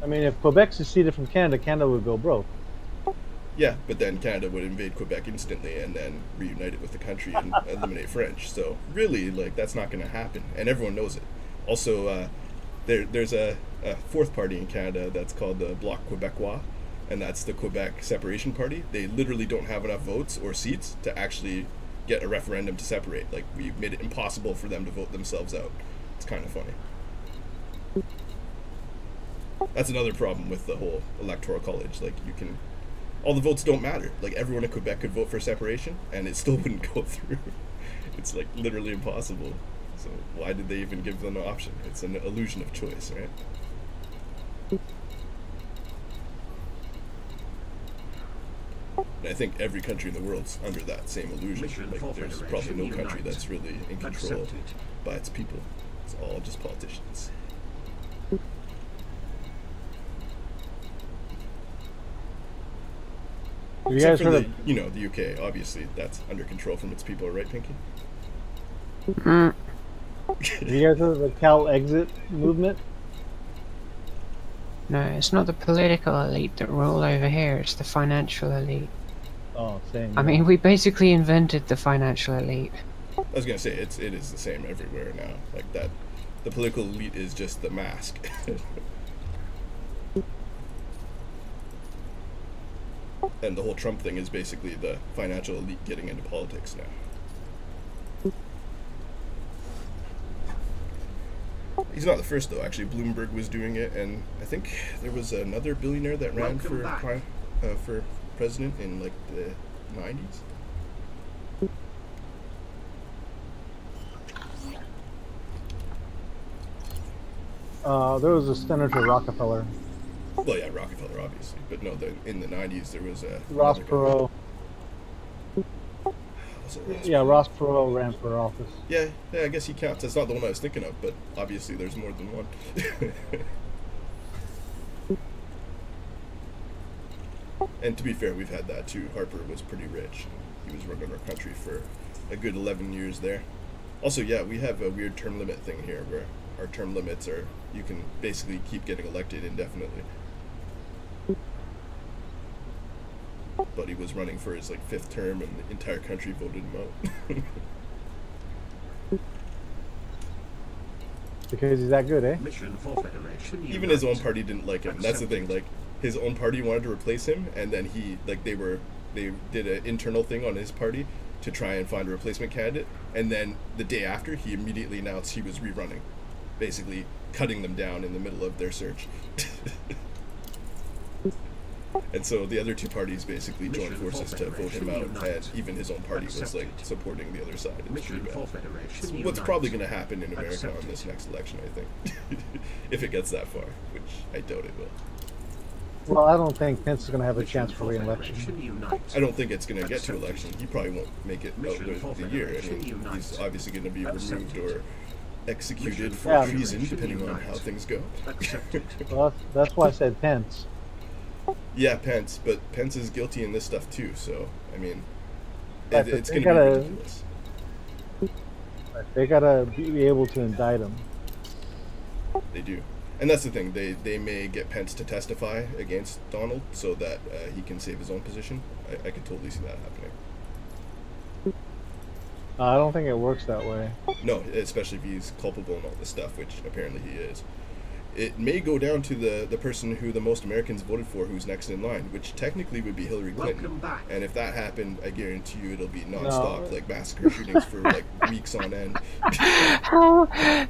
I mean, if Quebec seceded from Canada, Canada would go broke. Yeah, but then Canada would invade Quebec instantly and then reunite it with the country and eliminate French. So really, like, that's not going to happen, and everyone knows it. Also, there's a fourth party in Canada that's called the Bloc Québécois, and that's the Quebec Separation Party. They literally don't have enough votes or seats to actually get a referendum to separate. Like, we made it impossible for them to vote themselves out. It's kind of funny. That's another problem with the whole electoral college. Like, all the votes don't matter. Like, everyone in Quebec could vote for separation, and it still wouldn't go through. It's, like, literally impossible. So why did they even give them an option? It's an illusion of choice, right? And I think every country in the world's under that same illusion. Like, there's probably no country that's really in control by its people. It's all just politicians. Have you Except guys for heard the, of? the UK, obviously, that's under control from its people, right, Pinky? Have you guys heard of the Cal Exit movement? No, it's not the political elite that rule over here, it's the financial elite. Oh, same. I mean, we basically invented the financial elite. I was gonna say, it is the same everywhere now. Like that, the political elite is just the mask. And the whole Trump thing is basically the financial elite getting into politics now. He's not the first, though. Actually, Bloomberg was doing it, and I think there was another billionaire that ran for president in like the 90s. There was a Senator Rockefeller. Well, yeah, Rockefeller, obviously, but no, in the 90s there was a Ross Perot. Was it Ross Yeah, Perot? Ross Perot ran for office. Yeah, I guess he counts. That's not the one I was thinking of, but obviously there's more than one. And to be fair, we've had that too. Harper was pretty rich. He was running our country for a good 11 years there. Also, yeah, we have a weird term limit thing here where our term limits are, you can basically keep getting elected indefinitely. But he was running for his like 5th term and the entire country voted him out. Because he's that good, eh? Mission for Federation Even his own Unite. party didn't like him. That's the thing, like his own party wanted to replace him, and then they did an internal thing on his party to try and find a replacement candidate, and then the day after he immediately announced he was rerunning, basically cutting them down in the middle of their search. And so the other two parties basically joined forces to vote him out, and even his own party was like supporting the other side. It's pretty Mission for bad. Federation It's what's Unite. probably going to happen in America Accepted. on this next election, I think. If it gets that far, which I doubt it will. Well, I don't think Pence is going to have a Mission chance for for re-election. Federation Unite. I don't think it's going to get to Accepted. election. He probably won't make it out Mission for the year. I Federation mean, Unite. he's obviously going to be removed Accepted. or executed Mission for for treason, Federation depending on Unite. how things go. Accepted. Well, that's why I said Pence. Yeah, Pence, but Pence is guilty in this stuff too, so, I mean, Yeah, but it's they going to be gotta- ridiculous. They got to be able to indict him. They do. And that's the thing, they may get Pence to testify against Donald so that he can save his own position. I could totally see that happening. I don't think it works that way. No, especially if he's culpable and all this stuff, which apparently he is. It may go down to the person who the most Americans voted for who's next in line, which technically would be Hillary Clinton. Welcome back. And if that happened, I guarantee you it'll be nonstop, No. like massacre shootings for like weeks on end. How?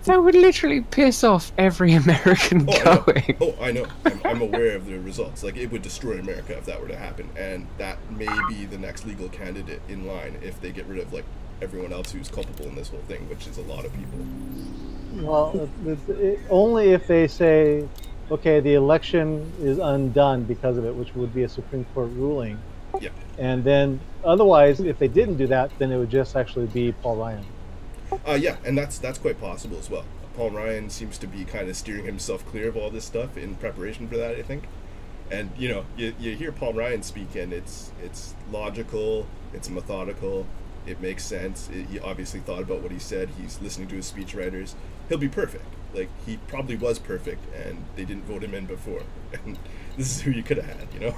That would literally piss off every American going. I know. I'm aware of the results. Like, it would destroy America if that were to happen, and that may be the next legal candidate in line if they get rid of like everyone else who's culpable in this whole thing, which is a lot of people. Well, only if they say, okay, the election is undone because of it, which would be a Supreme Court ruling. Yeah. And then, otherwise, if they didn't do that, then it would just actually be Paul Ryan. Yeah, and that's quite possible as well. Paul Ryan seems to be kind of steering himself clear of all this stuff in preparation for that, I think. And you know, you hear Paul Ryan speak, and it's logical, it's methodical, it makes sense. He obviously thought about what he said. He's listening to his speechwriters. He'll be perfect. Like, he probably was perfect, and they didn't vote him in before. And this is who you could have had, you know.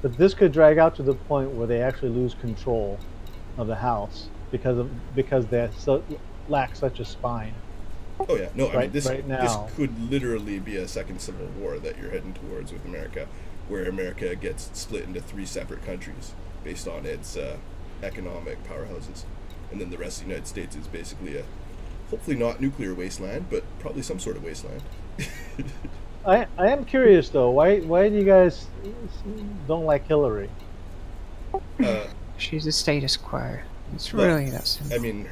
But this could drag out to the point where they actually lose control of the House because they lack such a spine. Oh yeah, no, I mean this now. could literally be a second civil war that you're heading towards with America, where America gets split into 3 separate countries based on its economic powerhouses, and then the rest of the United States is basically a hopefully not nuclear wasteland, but probably some sort of wasteland. I am curious though. Why do you guys don't like Hillary? She's a status quo. It's really that simple. I mean,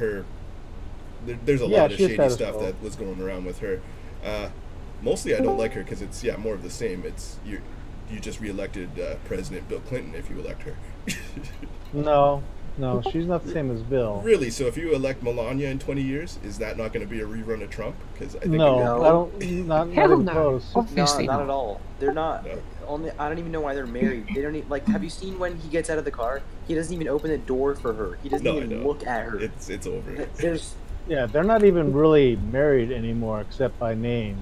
there's a lot of shady stuff that was going around with her. Mostly, I don't like her because it's more of the same. It's you just reelected President Bill Clinton if you elect her. No, she's not the same as Bill. Really? So if you elect Melania in 20 years, is that not going to be a rerun of Trump? Because I think I don't. Not even close. Obviously not at all. They're not. No. Only I don't even know why they're married. They don't like. Have you seen when he gets out of the car? He doesn't even open the door for her. He doesn't even look at her. It's over. There's. Yeah, they're not even really married anymore, except by name.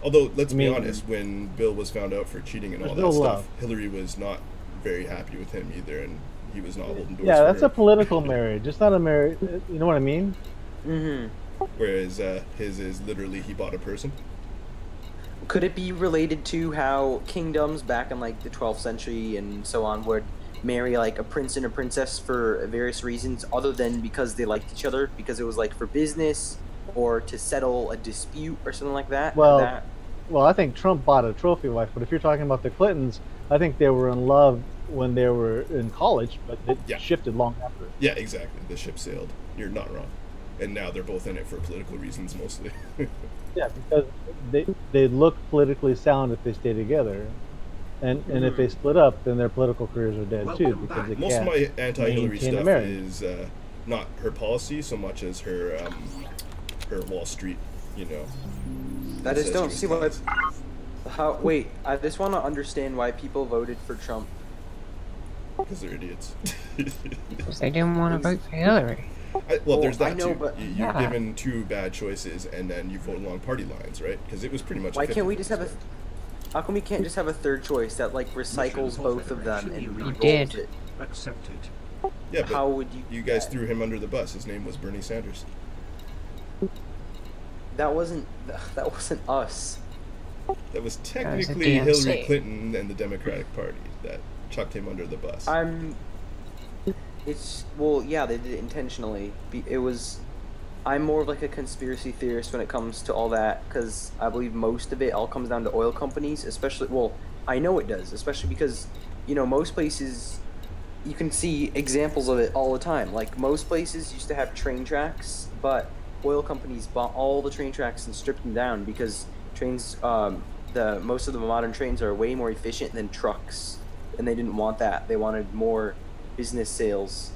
Although, let's be honest, when Bill was found out for cheating and all that stuff, Hillary was not very happy with him either, and he was not holding doors. Yeah, for that's her. a political marriage. It's not a marriage. You know what I mean? Mm-hmm. Whereas his is literally he bought a person. Could it be related to how kingdoms back in like the 12th century and so on would marry like a prince and a princess for various reasons other than because they liked each other, because it was like for business or to settle a dispute or something like that? Well, I think Trump bought a trophy wife, but if you're talking about the Clintons, I think they were in love when they were in college, but it shifted long after. Yeah, exactly. The ship sailed. You're not wrong. And now they're both in it for political reasons mostly. Yeah, because they look politically sound if they stay together. And if they split up, then their political careers are dead too. Because they most of my anti-Hillary stuff is is not her policy so much as her Wall Street, you know. I just don't see what. Wait, I just want to understand why people voted for Trump. Because they're idiots. Because they didn't want to vote for Hillary. There's that too. But you're given 2 bad choices, and then you vote along party lines, right? Because it was pretty much. Why can't we just have a? How come we can't just have a third choice that like recycles both of them and re-rolls it? Accepted. Yeah, but how would you? You guys threw him under the bus. His name was Bernie Sanders. That wasn't us. That was technically Hillary Clinton and the Democratic Party that chucked him under the bus. Yeah, they did it intentionally. I'm more of like a conspiracy theorist when it comes to all that, because I believe most of it all comes down to oil companies, especially, I know it does, especially because, most places, you can see examples of it all the time. Like, most places used to have train tracks, but oil companies bought all the train tracks and stripped them down because trains, most of the modern trains are way more efficient than trucks, and they didn't want that. They wanted more business sales.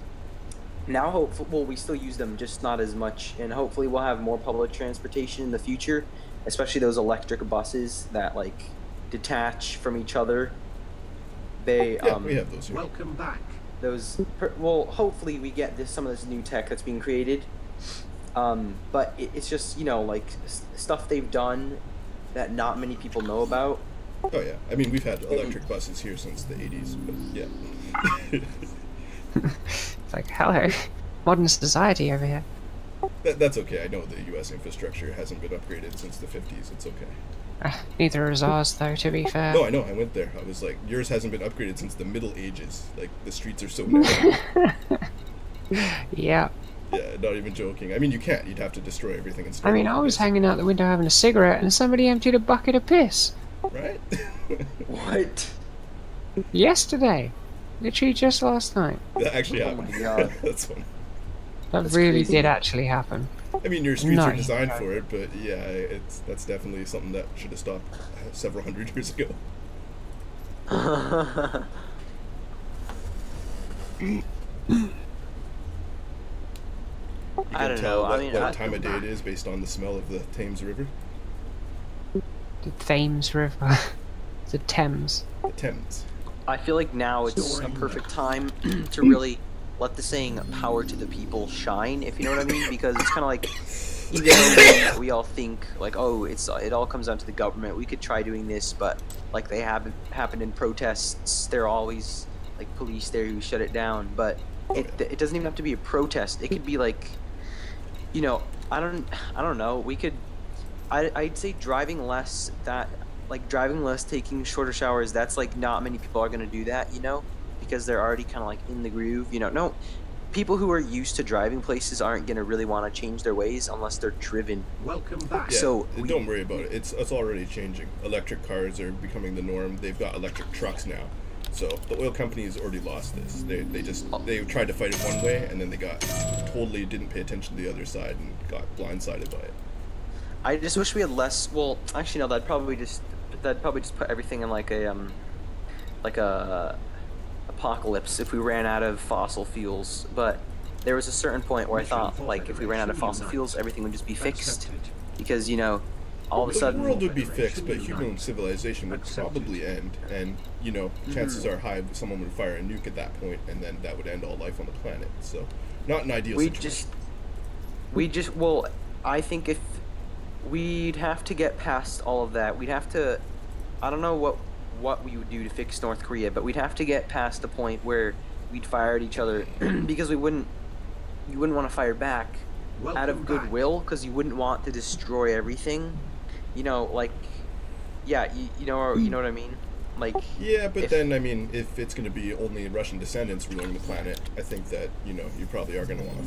Now, we still use them, just not as much, and hopefully we'll have more public transportation in the future, especially those electric buses that, like, detach from each other. We have those here. Welcome back. Hopefully we get some of this new tech that's being created, but it's just, like, stuff they've done that not many people know about. Oh, yeah. I mean, we've had electric buses here since the 80s, but yeah. It's like, hello, modern society over here. That's okay. I know the U.S. infrastructure hasn't been upgraded since the 50s. It's okay. Neither is ours, though, to be fair. No, I know. I went there. I was like, yours hasn't been upgraded since the Middle Ages. Like, the streets are so narrow. Yeah. Yeah, not even joking. I mean, you can't. You'd have to destroy everything and start. I mean, I was hanging out the window having a cigarette, and somebody emptied a bucket of piss. Right? What? Yesterday. Literally just last night. That actually happened. Oh my God. That's one. That really did actually happen. I mean, your streets are designed for it, but yeah, that's definitely something that should have stopped several hundred years ago. I don't know. I mean, what time of day it is based on the smell of the Thames River. The Thames River. The Thames. The Thames. I feel like now it's a perfect time to really let the saying "power to the people" shine, if you know what I mean, because it's kind of like, even though we all think like, oh, it all comes down to the government. We could try doing this, but like they have happened in protests. There are always like police there who shut it down. But it doesn't even have to be a protest. It could be like, you know, I don't know. We could, I'd say driving less. Driving less, taking shorter showers. That's like not many people are gonna do that, you know, because they're already kind of like in the groove. You know, no. People who are used to driving places aren't going to really want to change their ways unless they're driven. Welcome back. Yeah, so don't worry about it. It's already changing. Electric cars are becoming the norm. They've got electric trucks now. So the oil companies already lost this. They tried to fight it one way and then they totally didn't pay attention to the other side and got blindsided by it. I just wish we had less. Well, actually, no. That'd probably just put everything in like a apocalypse if we ran out of fossil fuels. But there was a certain point where I thought, like, if we ran out of fossil fuels, everything would just be fixed, because, you know, all of a sudden the world would be fixed, but human civilization would probably end, and, you know, chances are high someone would fire a nuke at that point, and then that would end all life on the planet. So not an ideal situation. Well, I think if we'd have to get past all of that, we'd have to, I don't know what we would do to fix North Korea, but we'd have to get past the point where we'd fire at each other because you wouldn't want to fire back out of goodwill, because you wouldn't want to destroy everything, you know, like, yeah, you know what I mean, like, yeah, but then I mean, if it's going to be only Russian descendants ruling the planet, I think that, you know, you probably are going to want to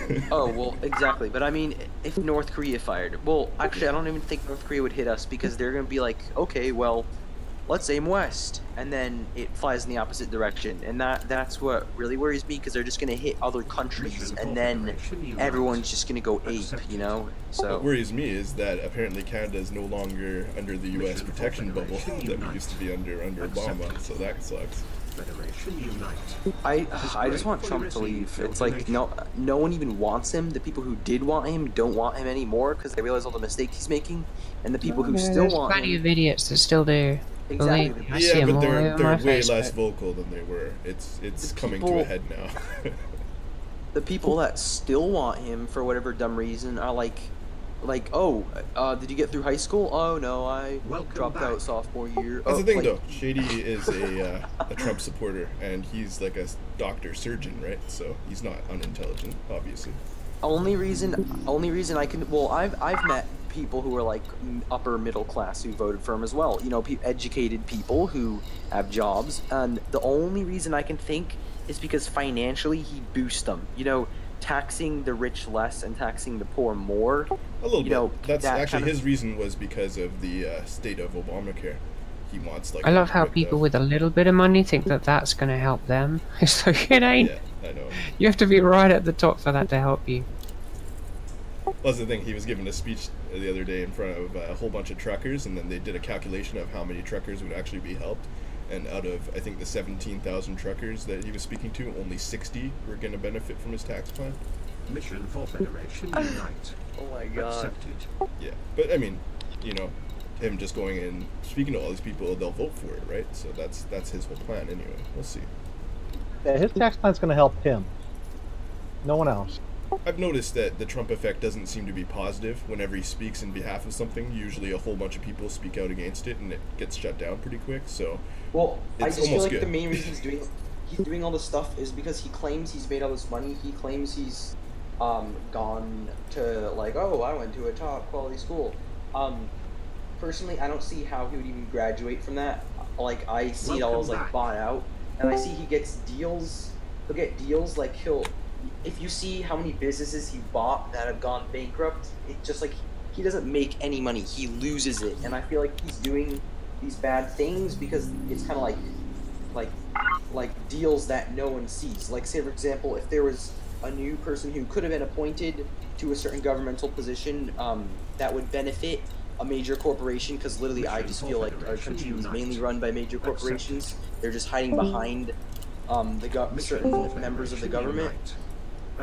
fire. Oh, well, exactly. But I mean, if North Korea fired, well, actually, I don't even think North Korea would hit us, because they're going to be like, okay, well, let's aim west, and then it flies in the opposite direction, and that's what really worries me, because they're just going to hit other countries, and then everyone's just going to go ape, you know. So what worries me is that apparently Canada is no longer under the U.S. protection bubble that we used to be under Obama, so that sucks. I just want Trump to leave. It's like no one even wants him. The people who did want him don't want him anymore, because they realize all the mistakes he's making, and the people who still want him. Plenty of idiots that still do. Exactly. Yeah, but they're way less vocal than they were. It's coming to a head now. The people that still want him for whatever dumb reason are like, oh, did you get through high school? Oh no, I dropped out sophomore year. That's the thing, though. Shady is a Trump supporter, and he's like a doctor surgeon, right? So he's not unintelligent, obviously. Only reason I can, well, I've met people who are like upper middle class who voted for him as well. You know, educated people who have jobs, and the only reason I can think is because financially he boosts them. You know, taxing the rich less and taxing the poor more. A little bit. Know, that's actually his reason was because of the state of Obamacare. He wants like. I love how people with a little bit of money think that that's going to help them. It's like, it ain't. Yeah, I know. You have to be right at the top for that to help you. That's the thing. He was giving a speech the other day in front of a whole bunch of truckers, and then they did a calculation of how many truckers would actually be helped. And out of, I think, the 17,000 truckers that he was speaking to, only 60 were going to benefit from his tax plan. Mission for Federation Unite. Oh my god. Accepted. Yeah, but I mean, you know, him just going and speaking to all these people, they'll vote for it, right? So that's his whole plan anyway. We'll see. Yeah, his tax plan's going to help him. No one else. I've noticed that the Trump effect doesn't seem to be positive. Whenever he speaks in behalf of something, usually a whole bunch of people speak out against it, and it gets shut down pretty quick. So, well, I just feel like good. the main reason he's doing all this stuff is because he claims he's made all this money. He claims he's gone to, like, oh, I went to a top quality school. Personally, I don't see how he would even graduate from that. Like, I see it all as like bought out, and I see he gets deals. He'll get deals like if you see how many businesses he bought that have gone bankrupt, it's just like he doesn't make any money. He loses it, and I feel like he's doing these bad things because it's kind of like deals that no one sees. Like, say for example, if there was a new person who could have been appointed to a certain governmental position that would benefit a major corporation, because literally I just feel like our country is mainly run by major corporations. They're just hiding behind certain members of the government.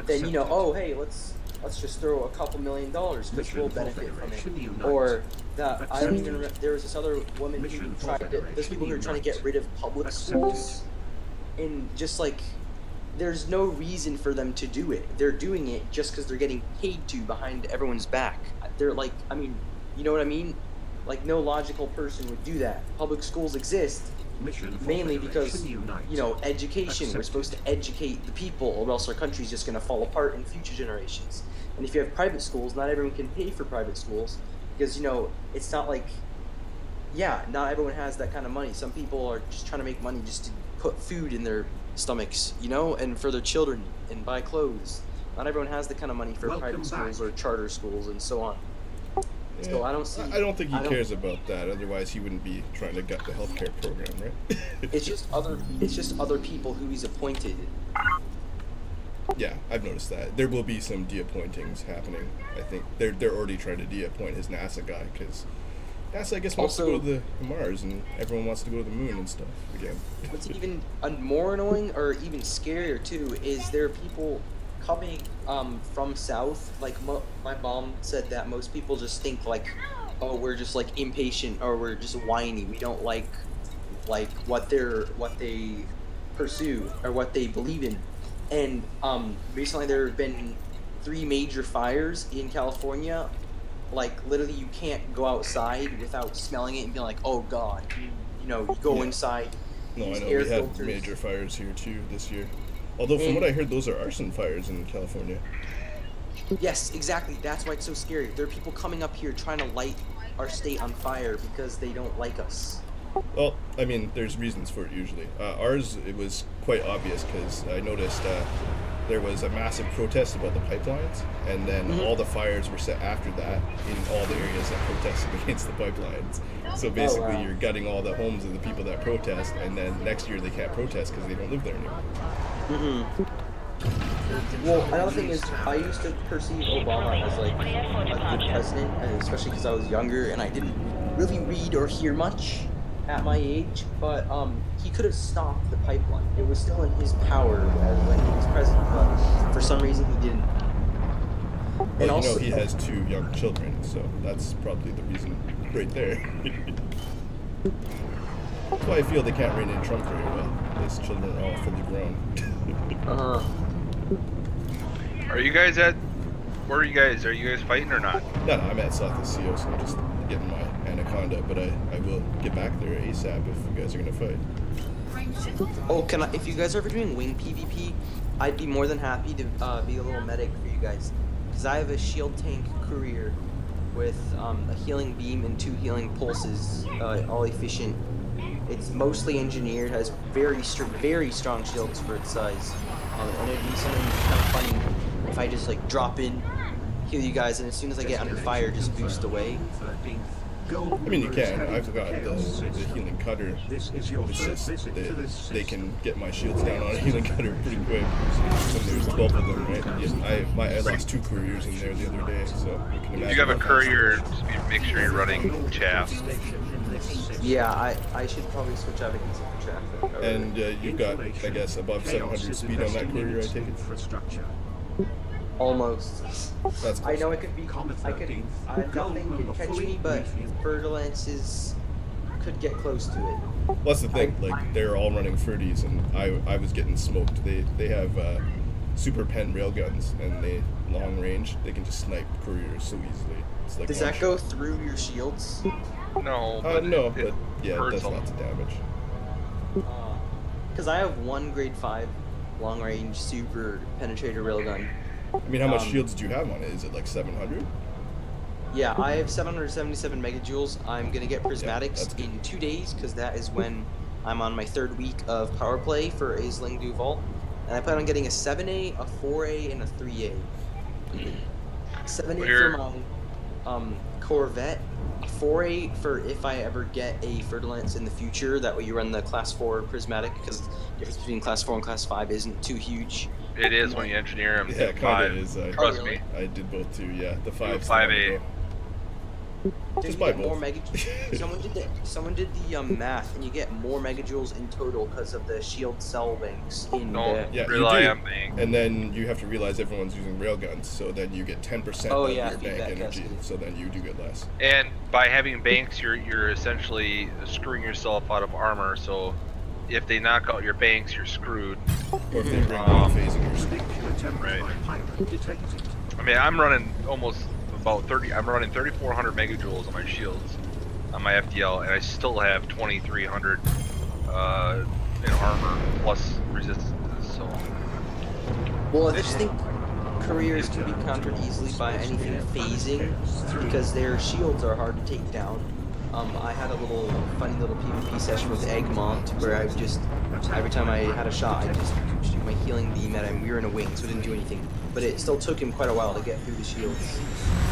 Then, you know, oh hey, let's let's just throw a couple $1 million because Mission we'll for benefit from Federation it. Unite. Or that I don't even Accepted. remember. There was this other woman Mission who for tried to. There's Federation people who are trying to get Unite. rid of public Accepted. schools, and just like there's no reason for them to do it. They're doing it just because they're getting paid to behind everyone's back. They're like, I mean, you know what I mean? Like no logical person would do that. Public schools exist Mission for mainly because, Federation Unite. you know, education. We're Accepted. supposed to educate the people, or else our country's just going to fall apart in future generations. And if you have private schools, not everyone can pay for private schools because, you know, it's not like, yeah, not everyone has that kind of money. Some people are just trying to make money just to put food in their stomachs, you know, and for their children and buy clothes. Not everyone has the kind of money for Welcome private schools back. or charter schools and so on. So I don't see. I don't think he I don't- cares about that. Otherwise, he wouldn't be trying to gut the healthcare program, right? It's just other people who he's appointed. Yeah, I've noticed that. There will be some de-appointings happening. I think they're already trying to de-appoint his NASA guy because NASA, I guess, wants to Also- go to the Mars and everyone wants to go to the moon and stuff again. What's even more annoying, or even scarier too, is there are people coming from south. Like my mom said that most people just think like, oh, we're just like impatient or we're just whiny. We don't like what they pursue or what they believe in. And recently there have been 3 major fires in California. Like literally, you can't go outside without smelling it and being like, oh god. You know, you go Yeah. inside. No, I use know air we had filters. major fires here too this year. Although from what I heard, those are arson fires in California. Yes, exactly. That's why it's so scary. There are people coming up here trying to light our state on fire because they don't like us. Well, I mean, there's reasons for it usually. Ours, it was quite obvious because I noticed there was a massive protest about the pipelines, and then all the fires were set after that in all the areas that protested against the pipelines. So basically, wow. you're gutting all the homes of the people that protest, and then next year they can't protest because they don't live there anymore. Well, another thing is, I used to perceive Obama as like a good president, and especially because I was younger and I didn't really read or hear much at my age. But he could have stopped the pipeline. It was still in his power when he was president, but for some reason he didn't. Well, And you also, know, he has 2 young children, so that's probably the reason right there. That's why I feel they can't rein in Trump very well. His children are all fully grown. Are you guys at? Where are you guys? Are you guys fighting or not? No, I'm at South SEO, so I'm just getting my Anaconda, but I will get back there ASAP if you guys are gonna fight. oh, if you guys are ever doing wing PvP, I'd be more than happy to be a little medic for you guys, because I have a shield tank courier with a healing beam and 2 healing pulses, all efficient. It's mostly engineered, has very strong shields for its size, and it'd be something kind of funny if I just like drop in, heal you guys, and as soon as I get under fire, just boost away. I mean, you can. I've got the healing cutter. This is your It's first just visit to this they system. can get my shields down on a healing cutter pretty quick. And there's 12 of them, right? Yeah, I lost 2 couriers in there the other day, so you can imagine. You have a how fast courier. it goes. Make sure you're running chaff. Yeah, I should probably switch out against the traffic. And you've got, I guess, above 700 speed on that courier, I take it. Infrastructure. Almost. That's I close. know it could be. Nothing could catch me, but Fertilances could get close to it. Well, that's the thing. Like, they're all running 30s, and I was getting smoked. They have super pen railguns, and they long range. They can just snipe couriers so easily. It's like Does one that go through your shields? No. no, it but yeah, it hurts does them. lots of damage. Because I have 1 grade 5 long range super penetrator railgun. I mean, how much Um, shields do you have on it? Is it like 700? Yeah, I have 777 megajoules. I'm gonna get prismatics that's good. in 2 days because that is when I'm on my 3rd week of power play for Aisling Duval, and I plan on getting a 7A, a 4A, and a 3A. 7A Where- for my Corvette, a 4A for if I ever get a Fertilance in the future. That way you run the class 4 prismatic because the difference between class 4 and class 5 isn't too huge. It is when you engineer them. Yeah, it kind Five. of is. Trust really? me. I did both too. Yeah, the 5's 5A. Dude, Just you buy get more both. mega. Someone did the math, and you get more megajoules in total because of the shield cell banks in Don't the. Yeah, you rely do. on bank. And then you have to realize everyone's using railguns, so then you get 10% Oh, of yeah, your feedback bank energy, cascade. so then you do get less. And by having banks, you're essentially screwing yourself out of armor. So if they knock out your banks, you're screwed. Or if they bring down phasing, you're screwed. Right. Pilot detected. I mean, I'm running almost about 30. I'm running 3,400 megajoules on my shields, on my FDL, and I still have 2,300 in armor plus resistances. So Well, I just think couriers can be countered easily by anything phasing because their shields are hard to take down. I had a funny little PvP session with Eggmont where I just every time I had a shot, I just shoot my healing beam at him. We were in a wing, so it didn't do anything. But it still took him quite a while to get through the shields.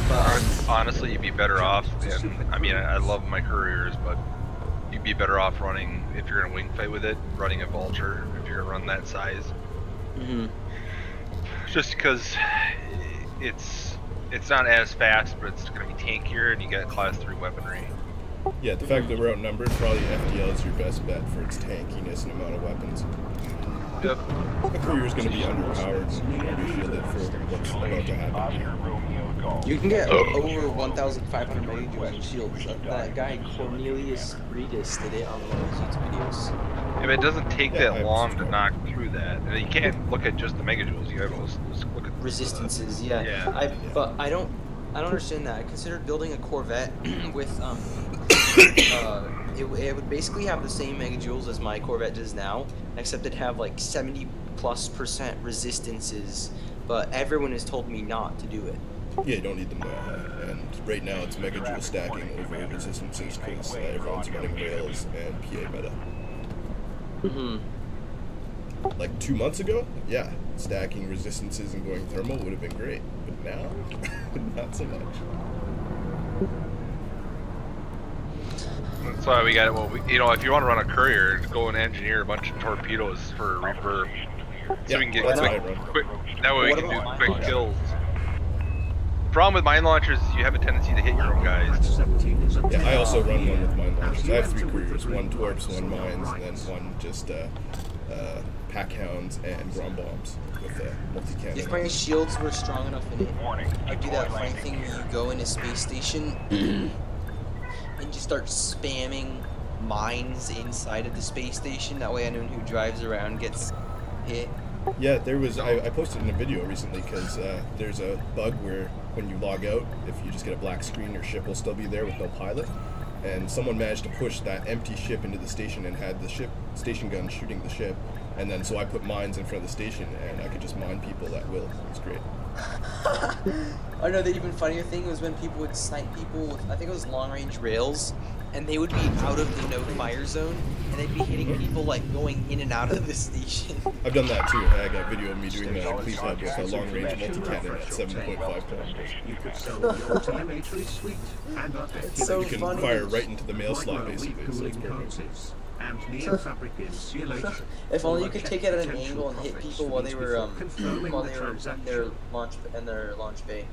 But honestly, you'd be better off. And I mean, I love my couriers, but you'd be better off running if you're in a wing fight with it, running a vulture if you're gonna run that size. Just because it's not as fast, but it's gonna be tankier, and you get class 3 weaponry. Yeah, the fact that we're outnumbered, probably FDL is your best bet for its tankiness and amount of weapons. Yep. The courier's going to be underpowered and undershielded for what's about to happen. Oscar Romeo Golf. you can get over 1,500 megajoules in shields. That guy Cornelius Reedus did it on one of his YouTube videos. If it doesn't take Yeah, that long to knock through that, and you can't look at just the megajoules. You have to look at Resistances, yeah. Yeah. But I don't understand that. I considered building a Corvette with it would basically have the same megajoules as my Corvette does now, except it'd have like 70+% resistances. But everyone has told me not to do it. Yeah, you don't need them that high. And right now it's megajoule stacking over resistances because everyone's running rails and PA meta. Like 2 months ago, yeah, stacking resistances and going thermal would have been great. But now, not so much. That's why we got it. Well, if you want to run a courier, go and engineer a bunch of torpedoes for reverb, so Yeah, we can get that's what I quick, run. quick. That way we What can do about quick mine kills. Problem with mine launchers is you have a tendency to hit your own guys. Yeah, I also run one with mine launchers. I have 3 couriers, 1 torps, 1 mines, and then 1 just pack hounds and grom bombs with a multi-cannon. If my shields were strong enough in it, Warning. I'd do that funny thing where you go in a space station and just start spamming mines inside of the space station. That way anyone who drives around gets hit. Yeah, there was. I posted in a video recently because there's a bug where when you log out, if you just get a black screen, your ship will still be there with no pilot. And someone managed to push that empty ship into the station and had the station gun shooting the ship. And then so I put mines in front of the station and I could just mine people at will. It was great. I know the even funnier thing was when people would snipe people with, I think it was long range rails, and they would be out of the no fire zone, and they'd be hitting people like going in and out of the station. I've done that too. I got video of me doing that in Cleveland with a long range multi-cannon at 7.5 kilometers. You could sell your telemetry suite and It's so You can funny. fire right into the mail slot basically, so it's perfect. and neo-fabric insulation. If only you could take it at an angle and hit people while they were in their launch bay.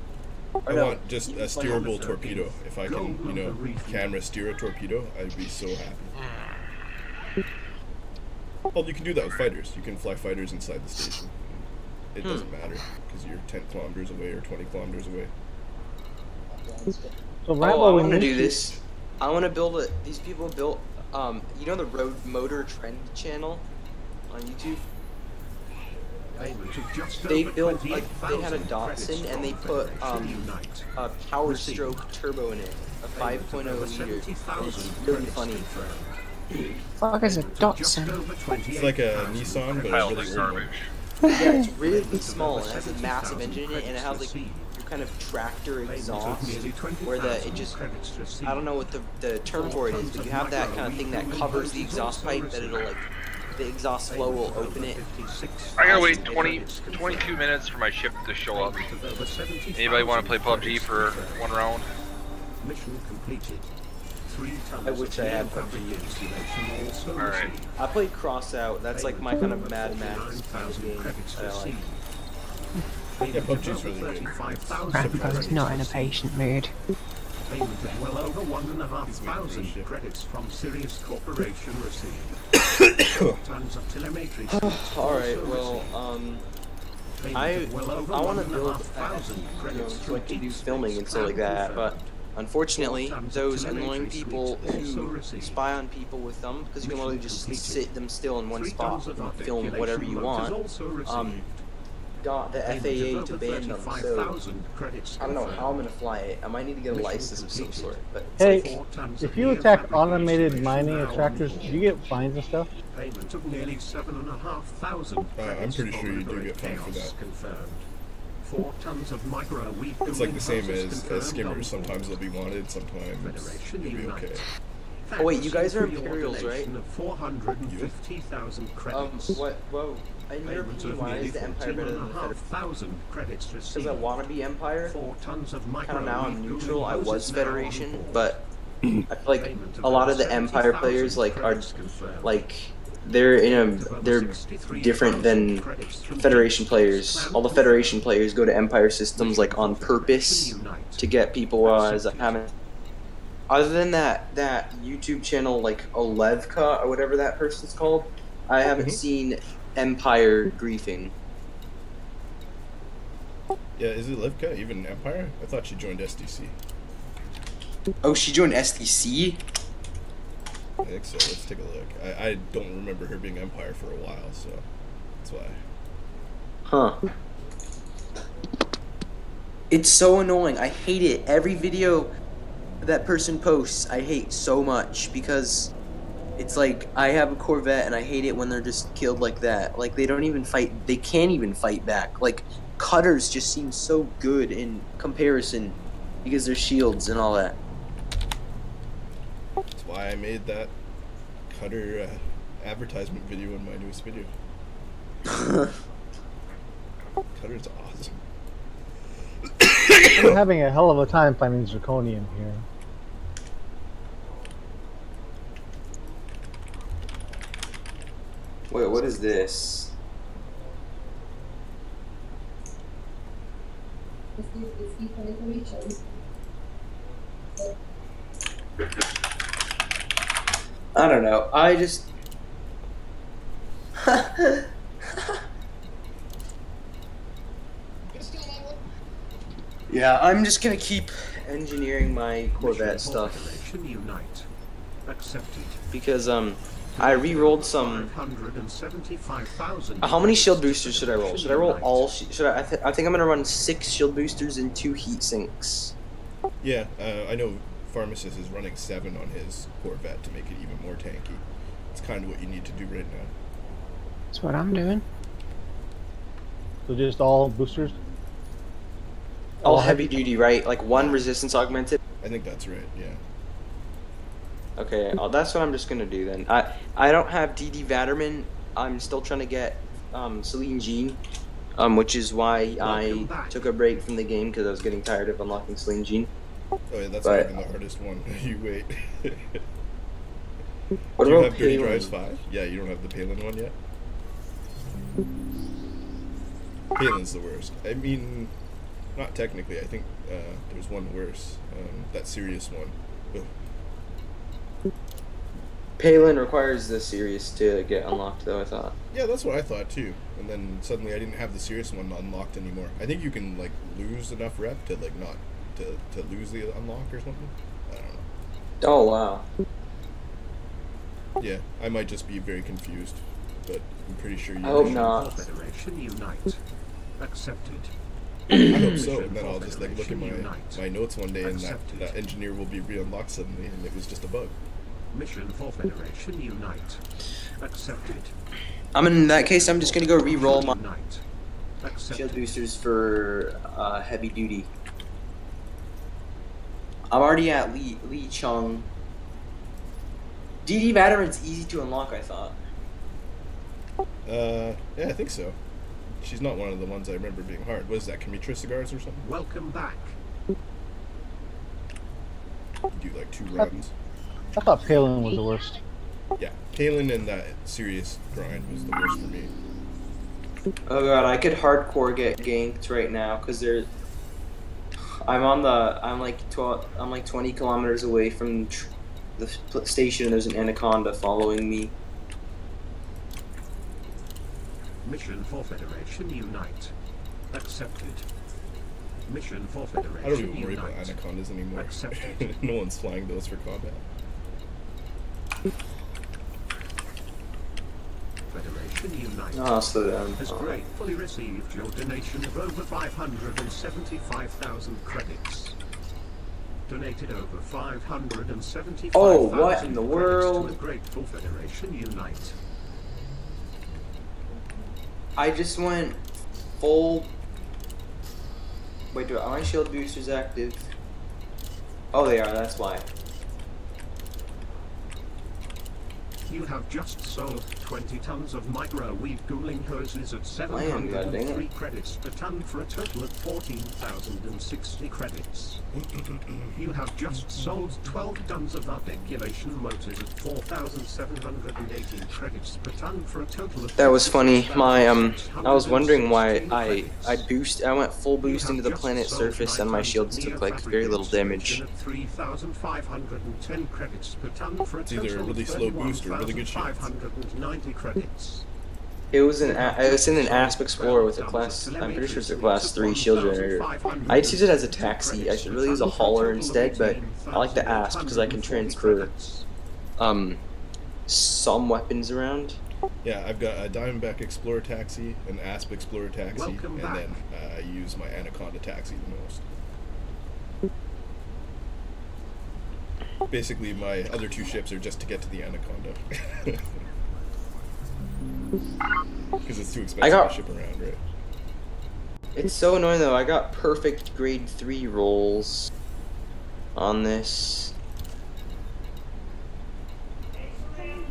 I want just a steerable torpedo. If I can, camera steer a torpedo, I'd be so happy. Well, you can do that with fighters. You can fly fighters inside the station. It doesn't matter because you're 10 kilometers away or 20 kilometers away. So I Rambo, want to do this. I want to build it. These people built, the Road Motor Trend channel on YouTube. They built they had a Datsun and they put a Power Stroke turbo in it, a 5.0 liter. It's really funny. Fuck is a Datsun? It's like a Nissan, but a Pile really of old one. garbage. Yeah, it's really small and it has a massive engine in it, and it has like your kind of tractor exhaust where it just, I don't know what the term for it is, but you have that kind of thing that covers the exhaust pipe that it'll like, the exhaust flow will open it. I gotta wait 22 minutes for my ship to show up. Anybody want to play PUBG for one round? Mission completed. I wish I had PUBG. Alright. I play Crossout. That's like my kind of Mad Max kind of game that I like. Yeah, PUBG's really good. Rambo's not in a patient mood. Payment of well over 1,500 credits from Sirius Corporation received. Tons of telemetry. Alright, well, I want to build, so I can do filming and stuff like that, but unfortunately, those annoying people who spy on people with them, because you can literally just sit them still in one spot and film whatever you want, got the FAA to ban them, so I don't know how I'm going to fly it. I might need to get a license of some sort, but hey, if you attack automated mining attractors, do you get fines and stuff? Payment of nearly 7,500 I'm pretty sure you do get fined for that. Confirmed. 4 tons of micro wheat. It's like the same as skimmers. Sometimes they'll be wanted, sometimes you'll be okay. Oh wait, you guys are Imperials, right? 450,000 credits. What? Whoa. I never seen why is the Empire better than the Federation? Because I want to be Empire. Kind of now I'm neutral. I was Federation, but I feel like a lot of the Empire players are they're different than Federation players. All the Federation players go to Empire systems like on purpose to get people as I haven't. Other than that YouTube channel like Olevka or whatever that person's called, I haven't seen Empire griefing. Yeah, is it Olevka even Empire? I thought she joined SDC. Oh, she joined SDC? I think so. Let's take a look. I don't remember her being Empire for a while, so that's why. Huh. It's so annoying. I hate it. Every video that person posts, I hate so much because it's like I have a Corvette and I hate it when they're just killed like that. Like they don't even fight. They can't even fight back. Like cutters just seem so good in comparison because they're shields and all that. That's why I made that cutter advertisement video in my newest video. Cutter's awesome. We're having a hell of a time finding zirconium here. Wait, what is this? I don't know. I just... Yeah, I'm just gonna keep engineering my Corvette stuff. Because, I re-rolled some... How many shield boosters should I roll? Should I roll all... I think I'm gonna run 6 shield boosters and 2 heat sinks. Yeah, I know Pharmacist is running 7 on his Corvette to make it even more tanky. It's kind of what you need to do right now. That's what I'm doing. So just all boosters? All heavy duty, right? Like 1 resistance augmented? I think that's right, yeah. Okay, that's what I'm just gonna do then. I don't have DD Vatterman. I'm still trying to get Celine Jean, which is why I took a break from the game because I was getting tired of unlocking Celine Jean. Oh yeah, that's not even the hardest one. You wait. What Do you about have Dirty Palin? Drives 5? Yeah, you don't have the Palin one yet? Palin's the worst. I mean, not technically. I think there's one worse. That serious one. Ugh. Palin requires the Sirius to get unlocked, though, I thought. Yeah, that's what I thought too. And then suddenly I didn't have the serious one unlocked anymore. I think you can like lose enough rep to like not to lose the unlock or something. I don't know. Oh wow. Yeah, I might just be very confused, but I'm pretty sure you. I hope not. Federation Unite. Accepted. I hope so. And then I'll just like look at my notes one day, and that engineer will be re-unlocked suddenly, and it was just a bug. Mission for Federation Unite. Accepted. In that case, I'm just gonna go re-roll my Unite. Accepted. shield boosters for heavy duty. I'm already at Lee Chung. DD Vatterman's easy to unlock, I thought. Yeah, I think so. She's not one of the ones I remember being hard. What is that, Kamitra cigars or something? Welcome back. You do like 2 runs. I thought Palin was the worst. Yeah, Palin and that serious grind was the worst for me. Oh god, I could hardcore get ganked right now because they're... I'm like 12. I'm like 20 kilometers away from the station. There's an anaconda following me. Mission for Federation Unite. Accepted. Mission for Federation I don't even worry Unite. about anacondas anymore. Accepted. No one's flying those for combat. Federation Unite Oh, slow down. has gratefully received your donation of over 575,000 credits. Donated over 575,000 Oh, what in the credits world? to the grateful Federation Unite. I just went full. Wait, are my shield boosters active? Oh, they are. That's why. You have just sold 20 tons of microwave cooling hoses at Land, God dang 703 it. credits per ton for a total of 14,060 credits. You have just sold 12 tons of articulation motors at 4,718 credits per ton for a total of. That was funny. My I was wondering why 46 I went full boost into the planet's surface and my shields took like very little damage. 3,510 credits per ton for a It's either a total really of slow boost or really good shields. 590 credits. It was in an Asp Explorer with a class. I'm pretty sure it's a class 3 shield generator. I just use it as a taxi. I should really use a hauler instead, but I like the Asp because I can transfer some weapons around. Yeah, I've got a Diamondback Explorer taxi, an Asp Explorer taxi, Welcome and back. then I use my Anaconda taxi the most. Basically, my other two ships are just to get to the Anaconda. Because it's too expensive to ship around, right? It's so annoying though. I got perfect grade 3 rolls on this.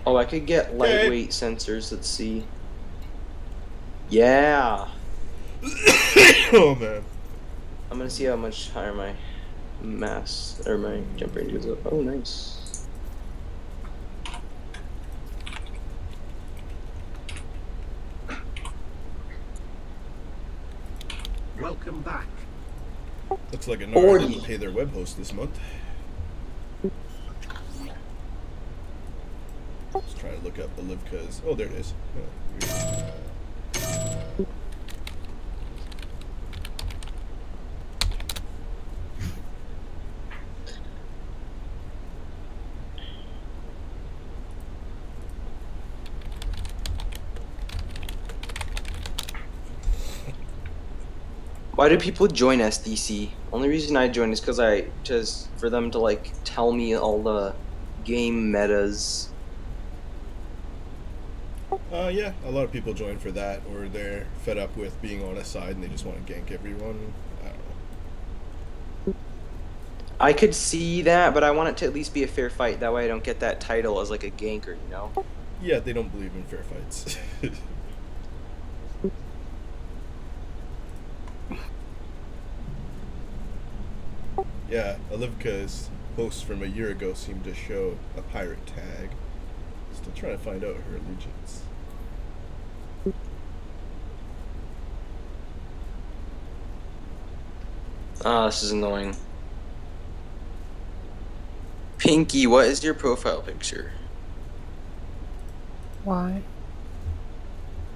Oh, I could get lightweight sensors. Let's see. Yeah. Oh man. I'm gonna see how much higher my mass or my jump range goes up. Oh, nice. Welcome back. Looks like Anara 40. didn't pay their web host this month. Let's try to look up Olivka's. Oh, there it is. Yeah. Why do people join SDC? Only reason I joined is because for them to like tell me all the game metas. Yeah, a lot of people join for that, or they're fed up with being on a side and they just want to gank everyone. I don't know. I could see that, but I want it to at least be a fair fight. That way I don't get that title as like a ganker, you know? Yeah, they don't believe in fair fights. Yeah, Olivka's posts from a year ago seemed to show a pirate tag. Still trying to find out her allegiance. Ah, this is annoying. Pinky, what is your profile picture? Why?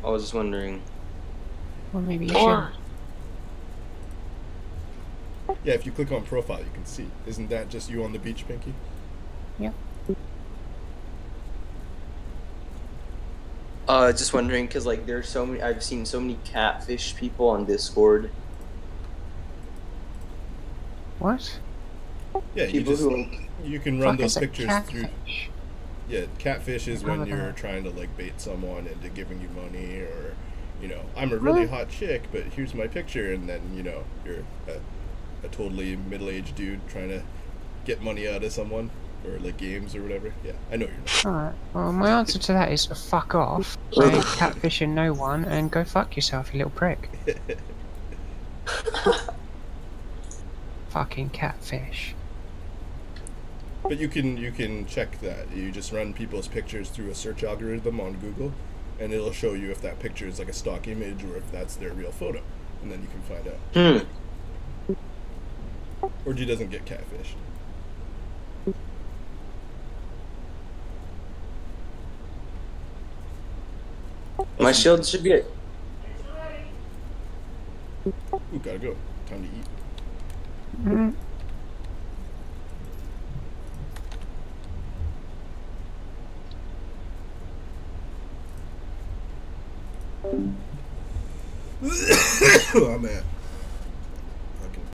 I was just wondering. Or maybe you should. Yeah, if you click on profile, you can see. Isn't that just you on the beach, Pinky? Yep. Just wondering, cause like there's so many. I've seen so many catfish people on Discord. Yeah, People you can run Fuck those is a pictures through. catfish? Yeah, catfish is when How about you're that? trying to like bait someone into giving you money, or you know, I'm a really What? hot chick, but here's my picture, and then you know you're a totally middle-aged dude trying to get money out of someone or like games or whatever. Yeah, I know you're not. Alright, well my answer to that is fuck off. I ain't catfishing no one and go fuck yourself, you little prick. Fucking catfish. But you can check that. You just run people's pictures through a search algorithm on Google, and it'll show you if that picture is like a stock image or if that's their real photo, and then you can find out. Orgy doesn't get catfished. My shield should be it. Ooh, gotta go. Time to eat. Oh man.